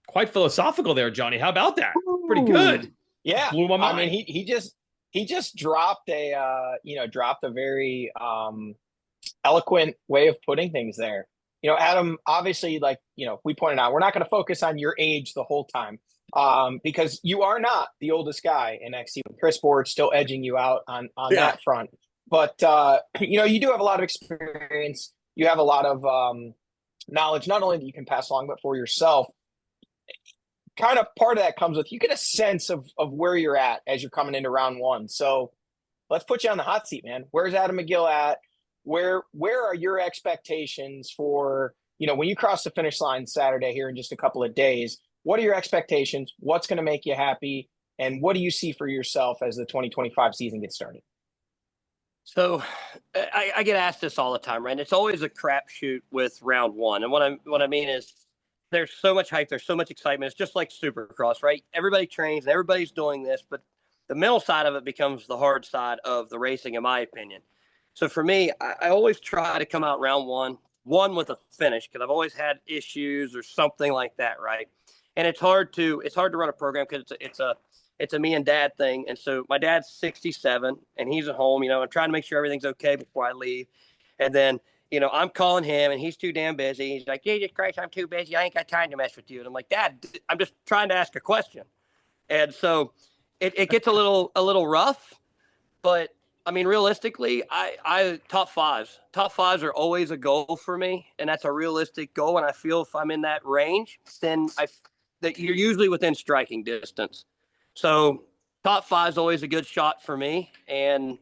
Quite philosophical there, Johnny. How about that? Pretty good. Yeah. Blew my mind. I mean, he just dropped a very eloquent way of putting things there. Adam, obviously, we pointed out, we're not going to focus on your age the whole time because you are not the oldest guy in XC. Chris Board's still edging you out on that front. But, you do have a lot of experience. You have a lot of knowledge, not only that you can pass along, but for yourself. Kind of part of that comes with you get a sense of where you're at as you're coming into round one. So let's put you on the hot seat, man. Where's Adam McGill at? Where are your expectations for, when you cross the finish line Saturday here in just a couple of days? What are your expectations? What's going to make you happy? And what do you see for yourself as the 2025 season gets started? So I get asked this all the time, right? And it's always a crapshoot with round one. And what I mean is, there's so much hype. There's so much excitement. It's just like Supercross, right? Everybody trains and everybody's doing this, but the mental side of it becomes the hard side of the racing, in my opinion. So for me, I always try to come out round one with a finish because I've always had issues or something like that, right? And it's hard to run a program because it's a me and dad thing. And so my dad's 67 and he's at home. I'm trying to make sure everything's okay before I leave, and then I'm calling him and he's too damn busy. He's like, Jesus Christ, I'm too busy. I ain't got time to mess with you. And I'm like, Dad, I'm just trying to ask a question. And so it gets a little rough, but I mean, realistically, I top fives are always a goal for me. And that's a realistic goal. And I feel if I'm in that range, then that you're usually within striking distance. So top five is always a good shot for me. And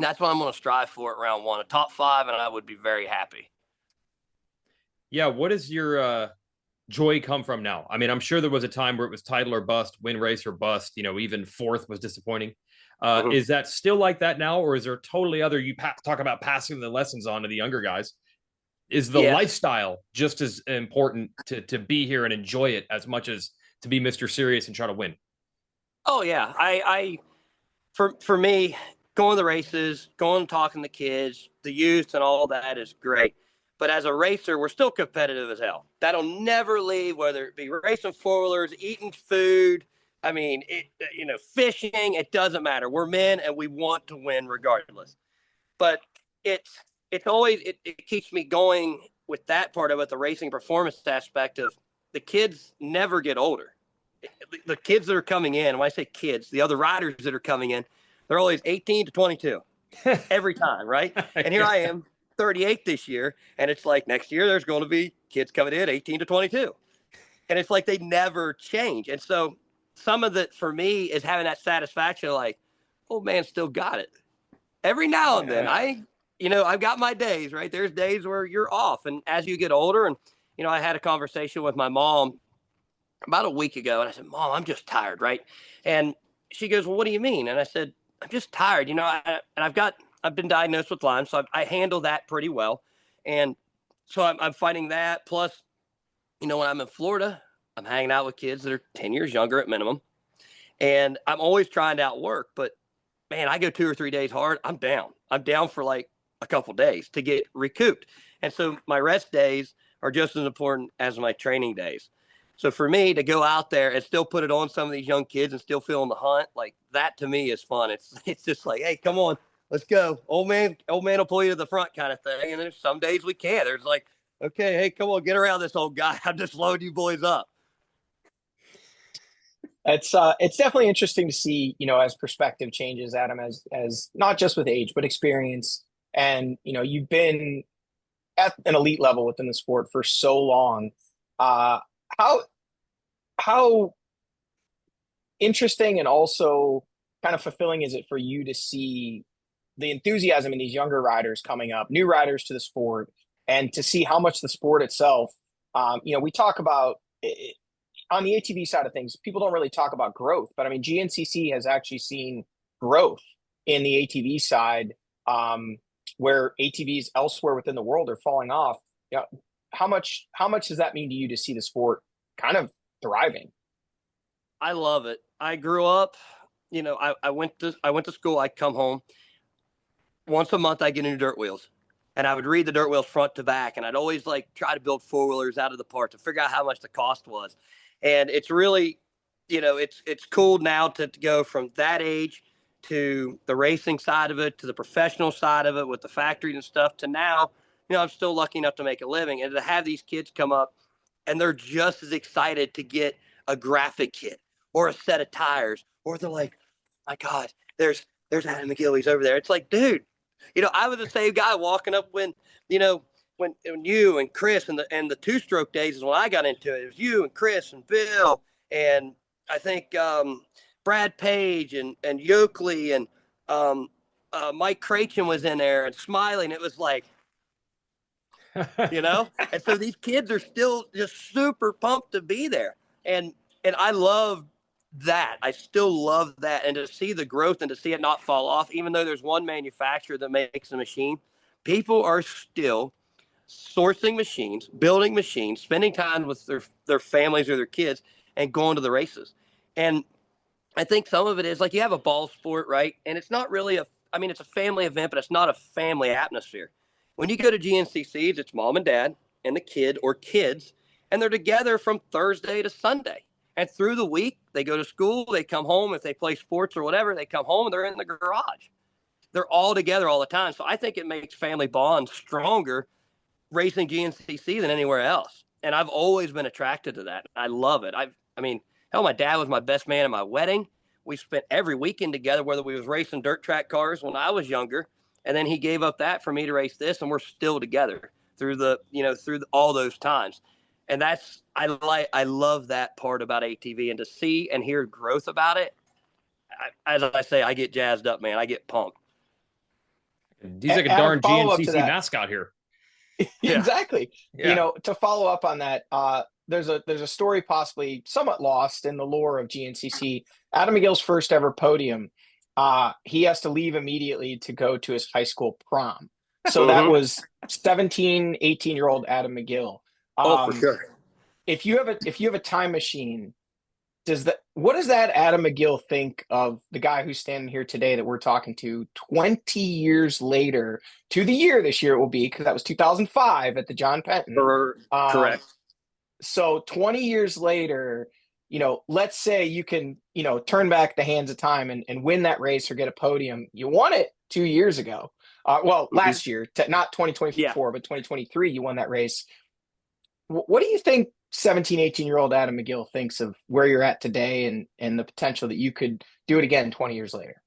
that's what I'm going to strive for at round one, a top five, and I would be very happy. Yeah, what does your joy come from now? I mean, I'm sure there was a time where it was title or bust, win race or bust. Even fourth was disappointing. Is that still like that now, or is there totally other? You talk about passing the lessons on to the younger guys. Is the lifestyle just as important to be here and enjoy it as much as to be Mr. Serious and try to win? Oh yeah, for me, going to the races, going and talking to kids, the youth and all that is great. But as a racer, we're still competitive as hell. That'll never leave, whether it be racing four-wheelers, eating food. I mean, fishing, it doesn't matter. We're men and we want to win regardless. But it's always, it keeps me going with that part of it, the racing performance aspect of the kids never get older. The kids that are coming in, when I say kids, the other riders that are coming in, they're always 18 to 22 every time, right? And here I am, 38 this year, and it's like next year there's going to be kids coming in 18 to 22. And it's like they never change. And so some of it for me is having that satisfaction like, oh man, still got it. Every now and then, I I've got my days, right? There's days where you're off. And as you get older, and, I had a conversation with my mom about a week ago, and I said, Mom, I'm just tired, right? And she goes, well, what do you mean? And I said, I'm just tired. I've been diagnosed with Lyme, so I handle that pretty well. And so I'm fighting that. Plus, when I'm in Florida, I'm hanging out with kids that are 10 years younger at minimum. And I'm always trying to outwork, but man, I go 2 or 3 days hard. I'm down. I'm down for like a couple days to get recouped. And so my rest days are just as important as my training days. So for me to go out there and still put it on some of these young kids and still feel on the hunt, like that to me is fun. It's just like, hey, come on, let's go. Old man will pull you to the front kind of thing. And there's some days we can't. There's like, okay, hey, come on, get around this old guy. I'm just loading you boys up. It's definitely interesting to see, as perspective changes, Adam, as not just with age, but experience. And, you've been at an elite level within the sport for so long. How interesting and also kind of fulfilling is it for you to see the enthusiasm in these younger riders coming up, new riders to the sport, and to see how much the sport itself, we talk about on the ATV side of things, people don't really talk about growth, but I mean, GNCC has actually seen growth in the ATV side, where ATVs elsewhere within the world are falling off. How much does that mean to you to see the sport kind of thriving? I love it. I grew up, I went to school. I'd come home once a month. I get into dirt wheels, and I would read the dirt wheels front to back, and I'd always like try to build four-wheelers out of the parts to figure out how much the cost was. And it's really, it's cool now to go from that age to the racing side of it, to the professional side of it with the factories and stuff, to now, I'm still lucky enough to make a living, and to have these kids come up and they're just as excited to get a graphic kit or a set of tires, or they're like, my God, there's Adam McGill, he's over there. It's like, dude, I was the same guy walking up when you and Chris and the two-stroke days is when I got into it. It was you and Chris and Bill and I think Brad Page and Yoakley and Mike Cratchin was in there and smiling. It was like, and so these kids are still just super pumped to be there. And I love that. I still love that. And to see the growth and to see it not fall off, even though there's one manufacturer that makes a machine, people are still sourcing machines, building machines, spending time with their families or their kids, and going to the races. And I think some of it is like you have a ball sport, right? And it's not really it's a family event, but it's not a family atmosphere. When you go to GNCCs, it's mom and dad and the kid or kids, and they're together from Thursday to Sunday. And through the week, they go to school, they come home. If they play sports or whatever, they come home and they're in the garage. They're all together all the time. So I think it makes family bonds stronger racing GNCC than anywhere else. And I've always been attracted to that. I love it. Hell, my dad was my best man at my wedding. We spent every weekend together, whether we was racing dirt track cars when I was younger. And then he gave up that for me to race this, and we're still together through all those times. And I love that part about ATV, and to see and hear growth about it. As I say, I get jazzed up, man. I get pumped. He's like a darn GNCC mascot here. Exactly. Yeah. To follow up on that, there's a story possibly somewhat lost in the lore of GNCC. Adam McGill's first ever podium. He has to leave immediately to go to his high school prom. So that was 17, 18-year-old Adam McGill. For sure. If you have a time machine, what does that Adam McGill think of the guy who's standing here today that we're talking to 20 years later to the year this year it will be, because that was 2005 at the John Penton. Correct. So 20 years later, let's say you can, turn back the hands of time and win that race or get a podium. You won it 2 years ago. Last year, not 2024, but 2023, you won that race. What do you think 17, 18-year-old Adam McGill thinks of where you're at today and the potential that you could do it again 20 years later?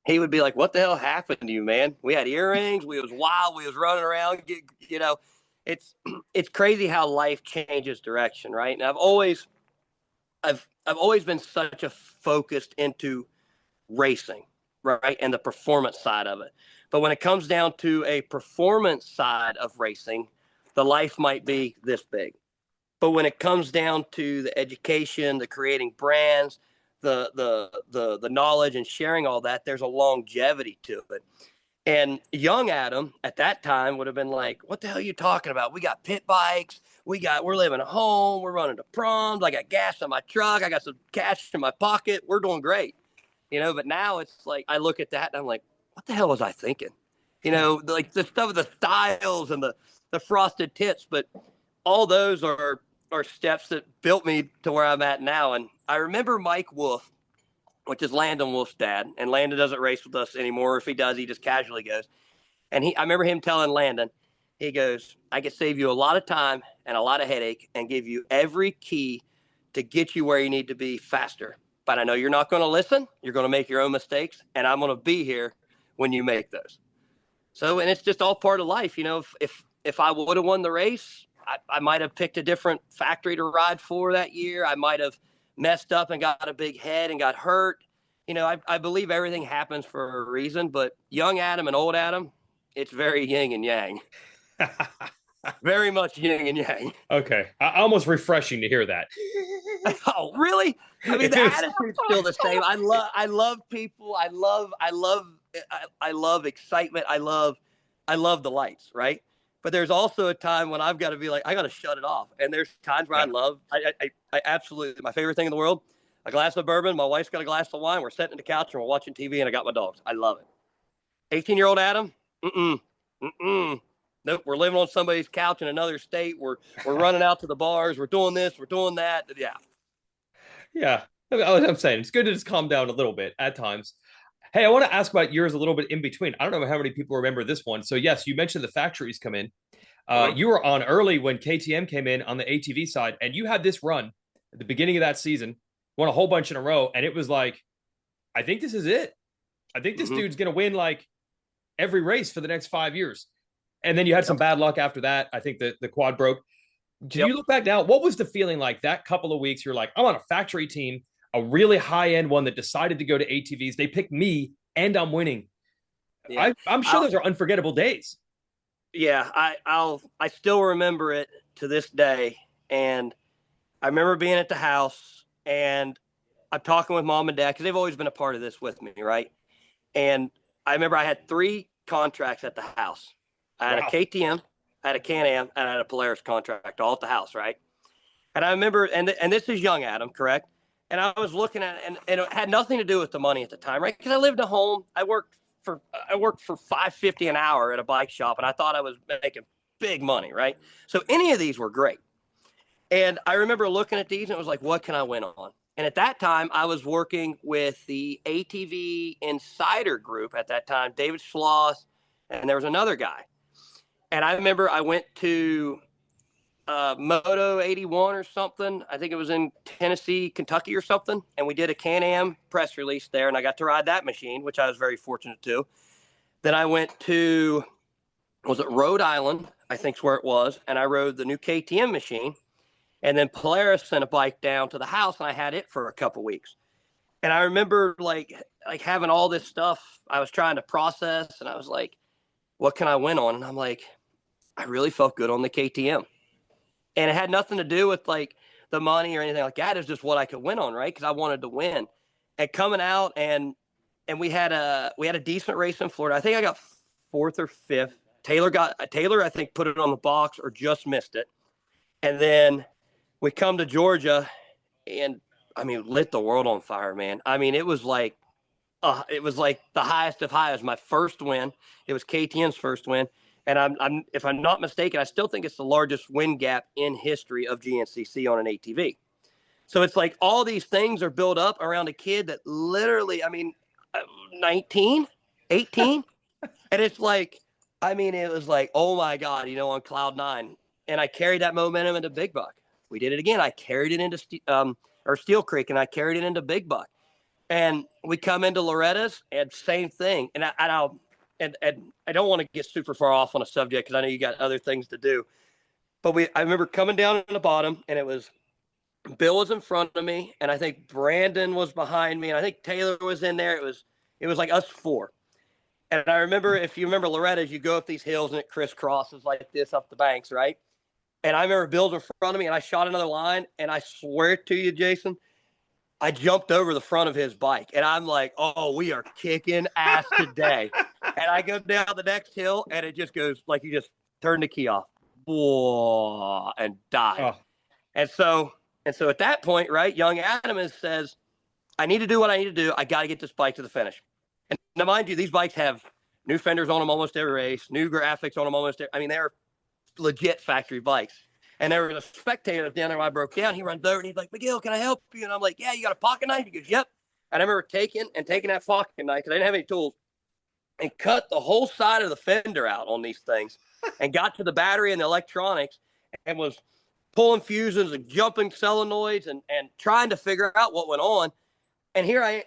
He would be like, what the hell happened to you, man? We had earrings. We was wild. We was running around. It's crazy how life changes direction, right? And I've always been such a focused into racing. right? And the performance side of it. But when it comes down to a performance side of racing, the life might be this big. But when it comes down to the education, the creating brands, the knowledge and sharing all that, there's a longevity to it. And young Adam at that time would have been like, what the hell are you talking about? We got pit bikes. We're living at home. We're running to proms. I got gas in my truck. I got some cash in my pocket. We're doing great. But now it's like, I look at that and I'm like, what the hell was I thinking? Like the stuff of the styles and the frosted tips, but all those are steps that built me to where I'm at now. And I remember Mike Wolf, which is Landon Wolf's dad, and Landon doesn't race with us anymore. If he does, he just casually goes. And I remember him telling Landon, he goes, I could save you a lot of time and a lot of headache and give you every key to get you where you need to be faster. But I know you're not going to listen. You're going to make your own mistakes, and I'm going to be here when you make those. So, and it's just all part of life. If I would have won the race, I might have picked a different factory to ride for that year. I might have messed up and got a big head and got hurt. I believe everything happens for a reason, but young Adam and old Adam, it's very yin and yang. Very much yin and yang. Okay. Almost refreshing to hear that. Oh, really? I mean, the attitude's still the same. I love people. I love excitement. I love the lights, right? But there's also a time when I've got to be like, I got to shut it off. And there's times where I absolutely, my favorite thing in the world, a glass of bourbon. My wife's got a glass of wine. We're sitting on the couch and we're watching TV and I got my dogs. I love it. 18-year-old Adam? Nope. We're living on somebody's couch in another state. We're running out to the bars. We're doing this. We're doing that. Yeah. Yeah. I'm saying it's good to just calm down a little bit at times. Hey, I want to ask about yours a little bit in between. I don't know how many people remember this one. So yes, you mentioned the factories come in. You were on early when KTM came in on the ATV side, and you had this run at the beginning of that season, won a whole bunch in a row, and it was like, I think this is it. I think this dude's going to win like every race for the next 5 years. And then you had some bad luck after that. I think the quad broke. Do you look back now? What was the feeling like that couple of weeks? You're like, I'm on a factory team, a really high-end one that decided to go to ATVs. They picked me, and I'm winning. Yeah. I'm sure those are unforgettable days. Yeah, I still remember it to this day. And I remember being at the house, and I'm talking with mom and dad because they've always been a part of this with me, right? And I remember I had 3 contracts at the house. I had a KTM, I had a Can-Am, and I had a Polaris contract all at the house, right? And I remember, and this is young Adam, correct? And I was looking at it, and it had nothing to do with the money at the time, right? Because I lived at home. I worked for $5.50 an hour at a bike shop, and I thought I was making big money, right? So any of these were great. And I remember looking at these, and it was like, what can I win on? And at that time, I was working with the ATV Insider Group at that time, David Schloss, and there was another guy. And I remember I went to Moto 81 or something. I think it was in Tennessee, Kentucky or something. And we did a Can-Am press release there, and I got to ride that machine, which I was very fortunate to. Then I went to, was it Rhode Island, I think is where it was, and I rode the new KTM machine. And then Polaris sent a bike down to the house, and I had it for a couple weeks. And I remember like having all this stuff I was trying to process, and I was like, what can I win on? And I'm like, I really felt good on the KTM. And it had nothing to do with like the money or anything like that. It's just what I could win on, right? Because I wanted to win. And coming out, and we had a decent race in Florida. I think I got 4th or 5th. Taylor, I think, put it on the box or just missed it. And then we come to Georgia, and I mean, lit the world on fire, man. I mean, it was like the highest of highs. My first win. It was KTM's first win. And I'm if I'm not mistaken, I still think it's the largest win gap in history of GNCC on an ATV. So it's like all these things are built up around a kid that literally, I mean, 19, 18. And it's like, I mean, it was like, oh my God, on cloud 9. And I carried that momentum into Big Buck. We did it again. I carried it into Steel Creek, and I carried it into Big Buck. And we come into Loretta's, and same thing. And I don't want to get super far off on a subject because I know you got other things to do. But I remember coming down in the bottom, and it was Bill was in front of me, and I think Brandon was behind me, and I think Taylor was in there. It It was like us four. And I remember, if you remember Loretta's, you go up these hills and it crisscrosses like this up the banks, right? And I remember Bill's in front of me and I shot another line. And I swear to you, Jason, I jumped over the front of his bike. And I'm like, oh, we are kicking ass today. And I go down the next hill and it just goes like you just turn the key off. Whoa, and died. Oh. And so at that point, right, young Adam says, I need to do what I need to do. I got to get this bike to the finish. And now, mind you, these bikes have new fenders on them almost every race, new graphics on them almost every, I mean, they're legit factory bikes. And there was a spectator down there when I broke down. He runs over and he's like, McGill, can I help you? And I'm like, yeah, you got a pocket knife? He goes, yep. And I remember taking that pocket knife because I didn't have any tools and cut the whole side of the fender out on these things and got to the battery and the electronics and was pulling fuses and jumping solenoids and trying to figure out what went on. And here I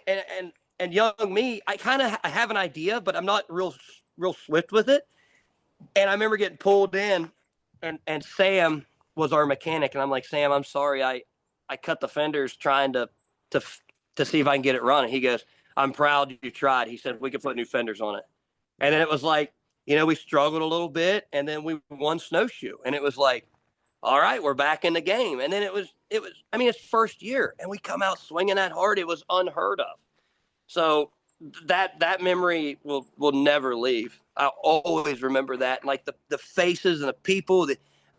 and young me, I have an idea, but I'm not real swift with it. And I remember getting pulled in, and Sam was our mechanic, and I'm like, Sam, I'm sorry, I cut the fenders trying to see if I can get it running. He goes, I'm proud you tried. He said we could put new fenders on it. And then it was like, we struggled a little bit, and then we won Snowshoe, and it was like, all right, we're back in the game. And then it was. I mean, it's first year, and we come out swinging that hard. It was unheard of. So that memory will never leave. I'll always remember that. Like the faces and the people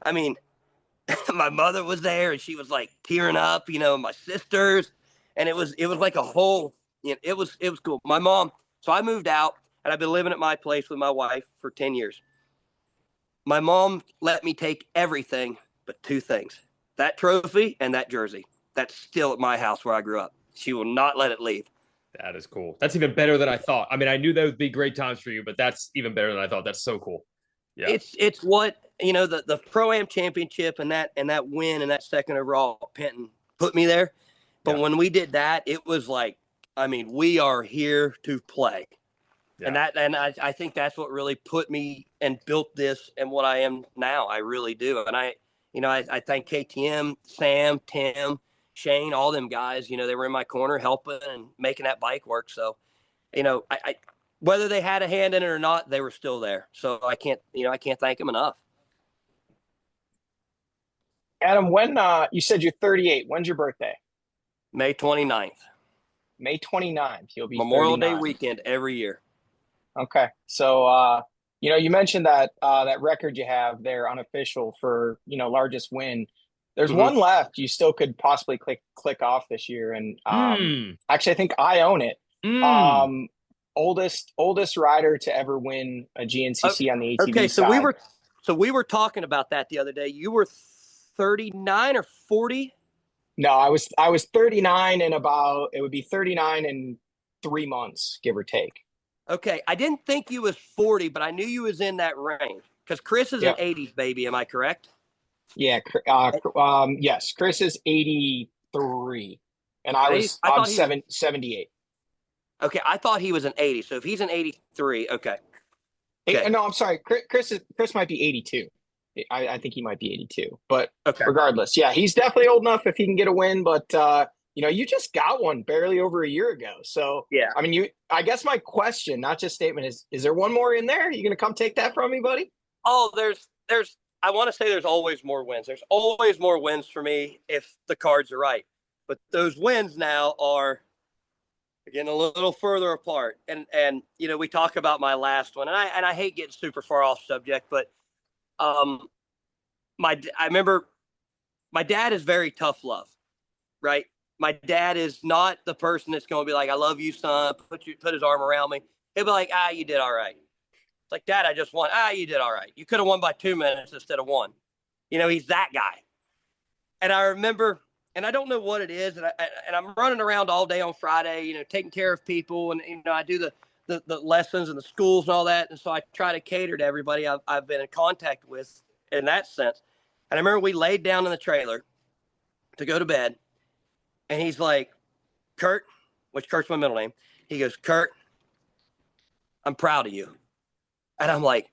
I mean, my mother was there and she was like tearing up, my sisters. And it was like a whole, it was cool. My mom, so I moved out and I've been living at my place with my wife for 10 years. My mom let me take everything but two things, that trophy and that jersey. That's still at my house where I grew up. She will not let it leave. That is cool. That's even better than I thought. I mean, I knew that would be great times for you, but that's even better than I thought. That's so cool. Yeah. It's what, the Pro-Am championship and that win and that second overall at Penton put me there. But when we did that, it was like, I mean, we are here to play. Yeah. And I think that's what really put me and built this and what I am now. I really do. And I thank KTM, Sam, Tim, Shane, all them guys, they were in my corner helping and making that bike work. So, I whether they had a hand in it or not, they were still there. So I can't thank them enough. Adam, when you said you're 38, when's your birthday? May 29th. May 29th. You'll be Memorial 39. Day weekend every year. Okay. So, you mentioned that record you have there unofficial for, largest win. There's one left you still could possibly click off this year. And actually, I think I own it. Oldest rider to ever win a GNCC on the ATV okay, so side. we were talking about that the other day. You were 39 or 40? No, I was 39 and it would be 39 in 3 months, give or take. Okay, I didn't think you was 40, but I knew you was in that range because Chris is an 80s baby. Am I correct? Yeah. Yes, Chris is 83, and I'm 78. Okay, I thought he was an 80. So if he's an 83, okay. No, I'm sorry. Chris might be 82. I think he might be 82. But regardless, yeah, he's definitely old enough if he can get a win. But you just got one barely over a year ago. So yeah, I mean, I guess my question, not just statement, is there one more in there? You gonna come take that from me, buddy? Oh, there's. I want to say there's always more wins. There's always more wins for me if the cards are right. But those wins now are getting a little further apart. And we talk about my last one, and I hate getting super far off subject, but I remember my dad is very tough love, right? My dad is not the person that's going to be like, I love you, son, put his arm around me. He'll be like, you did all right. It's like, Dad, I just won. You did all right. You could have won by 2 minutes instead of 1. He's that guy. And I remember, and I don't know what it is, and I'm running around all day on Friday, taking care of people, and I do the lessons and the schools and all that, and so I try to cater to everybody I've been in contact with in that sense. And I remember we laid down in the trailer to go to bed, and he's like, Kurt, which Kurt's my middle name, he goes, Kurt, I'm proud of you. And I'm like,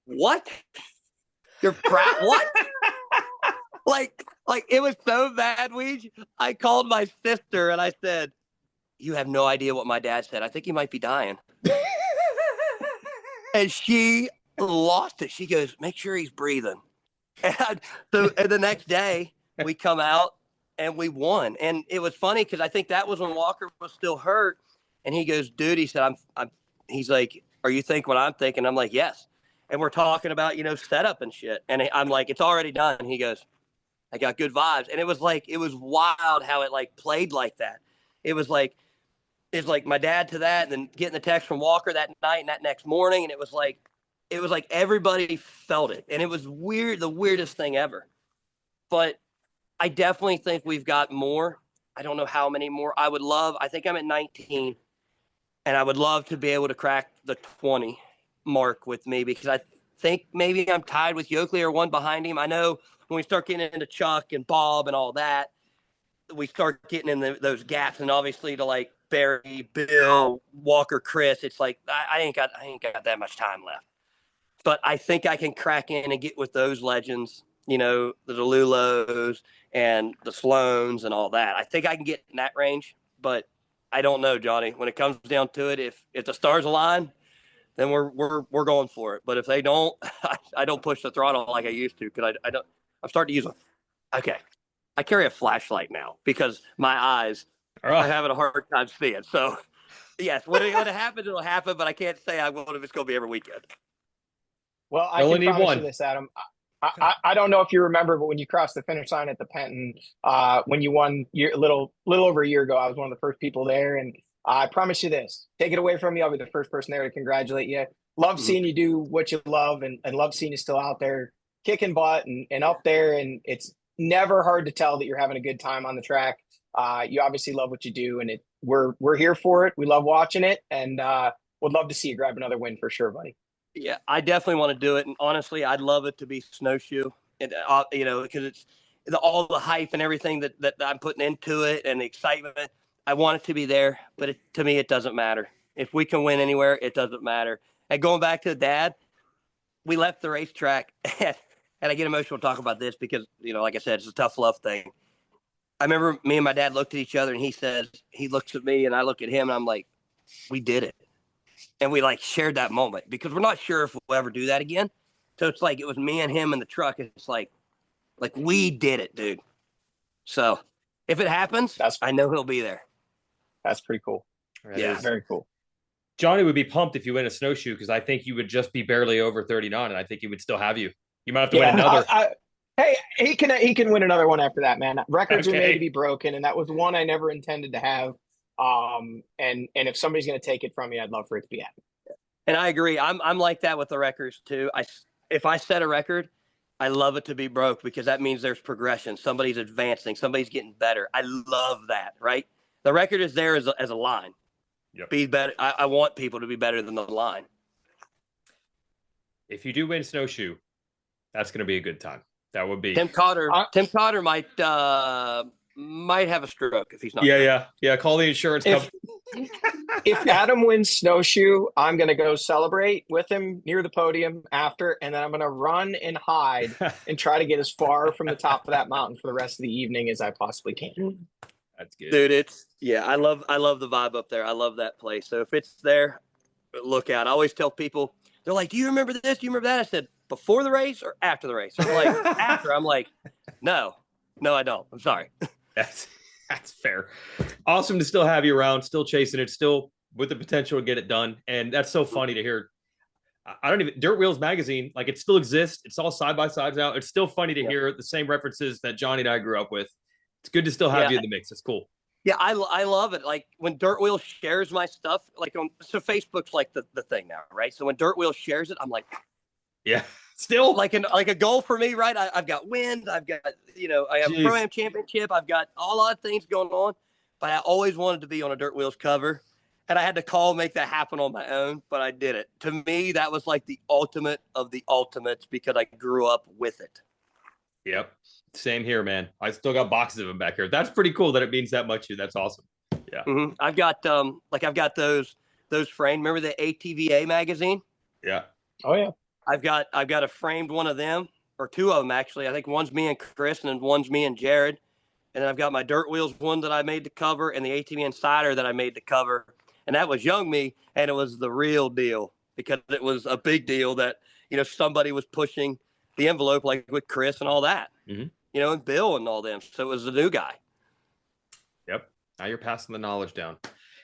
what? You're proud? What? like it was so bad, I called my sister and I said, you have no idea what my dad said. I think he might be dying. And she lost it. She goes, make sure he's breathing. And the next day we come out and we won. And it was funny because I think that was when Walker was still hurt. And he goes, dude, he said, he's like, are you thinking what I'm thinking? I'm like, yes. And we're talking about, setup and shit. And I'm like, it's already done. And he goes, I got good vibes. And it was wild how it like played like that. It's like my dad to that, and then getting the text from Walker that night and that next morning. And it was like everybody felt it. And it was weird, the weirdest thing ever. But I definitely think we've got more. I don't know how many more. I think I'm at 19, and I would love to be able to crack the 20 mark with me, because I think maybe I'm tied with Yoakley or one behind him. I know when we start getting into Chuck and Bob and all that, we start getting in those gaps, and obviously to like Barry, Bill, Walker, Chris, it's like I ain't got that much time left. But I think I can crack in and get with those legends, the DeLulos and the Sloans and all that. I think I can get in that range, but I don't know, Johnny. When it comes down to it, if the stars align, then we're going for it. But if they don't, I don't push the throttle like I used to, because I'm starting to use them. Okay. I carry a flashlight now because my eyes are having a hard time seeing. So, yes, when it happens, it'll happen, but I can't say I will if it's going to be every weekend. Well, I can promise you this, Adam. I don't know if you remember, but when you crossed the finish line at the Penton, when you won a little over a year ago, I was one of the first people there. And I promise you this, take it away from me, I'll be the first person there to congratulate you. Love seeing you do what you love, and love seeing you still out there kicking butt and up there. And it's never hard to tell that you're having a good time on the track. You obviously love what you do, and we're here for it. We love watching it, and would love to see you grab another win for sure, buddy. Yeah, I definitely want to do it. And honestly, I'd love it to be Snowshoe, and because it's all the hype and everything that I'm putting into it and the excitement. I want it to be there, but to me, it doesn't matter. If we can win anywhere, it doesn't matter. And going back to Dad, we left the racetrack, and I get emotional talking about this because, like I said, it's a tough love thing. I remember me and my dad looked at each other, and he looks at me and I look at him, and I'm like, we did it. And we like shared that moment because we're not sure if we'll ever do that again. So it's like, it was me and him in the truck. And it's like we did it, dude. So if it happens, I know he'll be there. That's pretty cool. Yeah. Very cool. Johnny would be pumped if you win a Snowshoe, because I think you would just be barely over 39, and I think he would still have you. You might have to win another. Hey, he can win another one after that, man. Records are made to be broken, and that was one I never intended to have. And if somebody's going to take it from me, I'd love for it to be Adam. And I agree. I'm like that with the records too. If I set a record, I love it to be broke, because that means there's progression. Somebody's advancing. Somebody's getting better. I love that, right? The record is there as a line. Yep. Be better. I want people to be better than the line. If you do win Snowshoe, that's going to be a good time. That would be. Tim Cotter might have a stroke if he's not. Yeah. Call the insurance company. If Adam wins Snowshoe, I'm going to go celebrate with him near the podium after, and then I'm going to run and hide and try to get as far from the top of that mountain for the rest of the evening as I possibly can. That's good, dude. I love the vibe up there. I love that place. So if it's there, look out. I always tell people, they're like, do you remember this? Do you remember that? I said, before the race or after the race? I'm like, after. I'm like, no, I don't. I'm sorry. That's fair. Awesome to still have you around, still chasing it, still with the potential to get it done. And that's so funny to hear. Dirt Wheels magazine, like, it still exists. It's all side by sides now. It's still funny to hear the same references that Johnny and I grew up with. It's good to still have you in the mix. It's cool. Yeah, I love it. Like, when Dirt Wheels shares my stuff, like so Facebook's like the thing now, right? So when Dirt Wheels shares it, I'm like, yeah, still like a goal for me, right? I've got wins, I've got I have a Pro-Am championship, I've got a lot of things going on, but I always wanted to be on a Dirt Wheels cover, and I had to make that happen on my own, but I did it. To me, that was like the ultimate of the ultimates, because I grew up with it. Yep. Same here, man. I still got boxes of them back here. That's pretty cool that it means that much to you. That's awesome. Yeah. Mm-hmm. I've got those framed. Remember the ATVA magazine? Yeah. Oh yeah. I've got a framed one of them, or two of them actually. I think one's me and Chris, and then one's me and Jared. and then I've got my dirt wheels one that I made to cover, and the ATV Insider that I made to cover. And that was young me, and it was the real deal because it was a big deal that, somebody was pushing the envelope, like with Chris and all that, and Bill and all them. So it was the new guy. Yep. Now you're passing the knowledge down.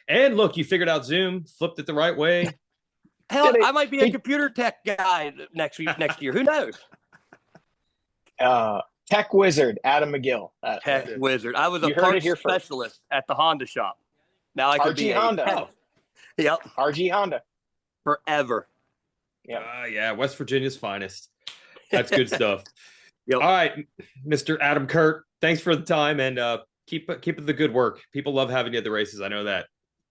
And look, you figured out Zoom, flipped it the right way. Hell, I might be a computer tech guy next year. Who knows? Tech wizard, Adam McGill. Tech wizard. I was a parts specialist at the Honda shop. Now I could be Honda. Yep. RG Honda. Forever. Yeah. West Virginia's finest. That's good stuff. Yep. All right, Mr. Adam Kurt, thanks for the time, and keep up the good work. People love having you at the races. I know that.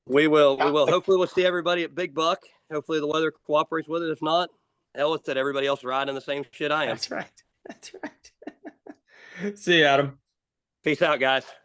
We will. Hopefully we'll see everybody at Big Buck. Hopefully the weather cooperates with it. If not, hell, it's that everybody else riding the same shit I am. That's right. See you, Adam. Peace out, guys.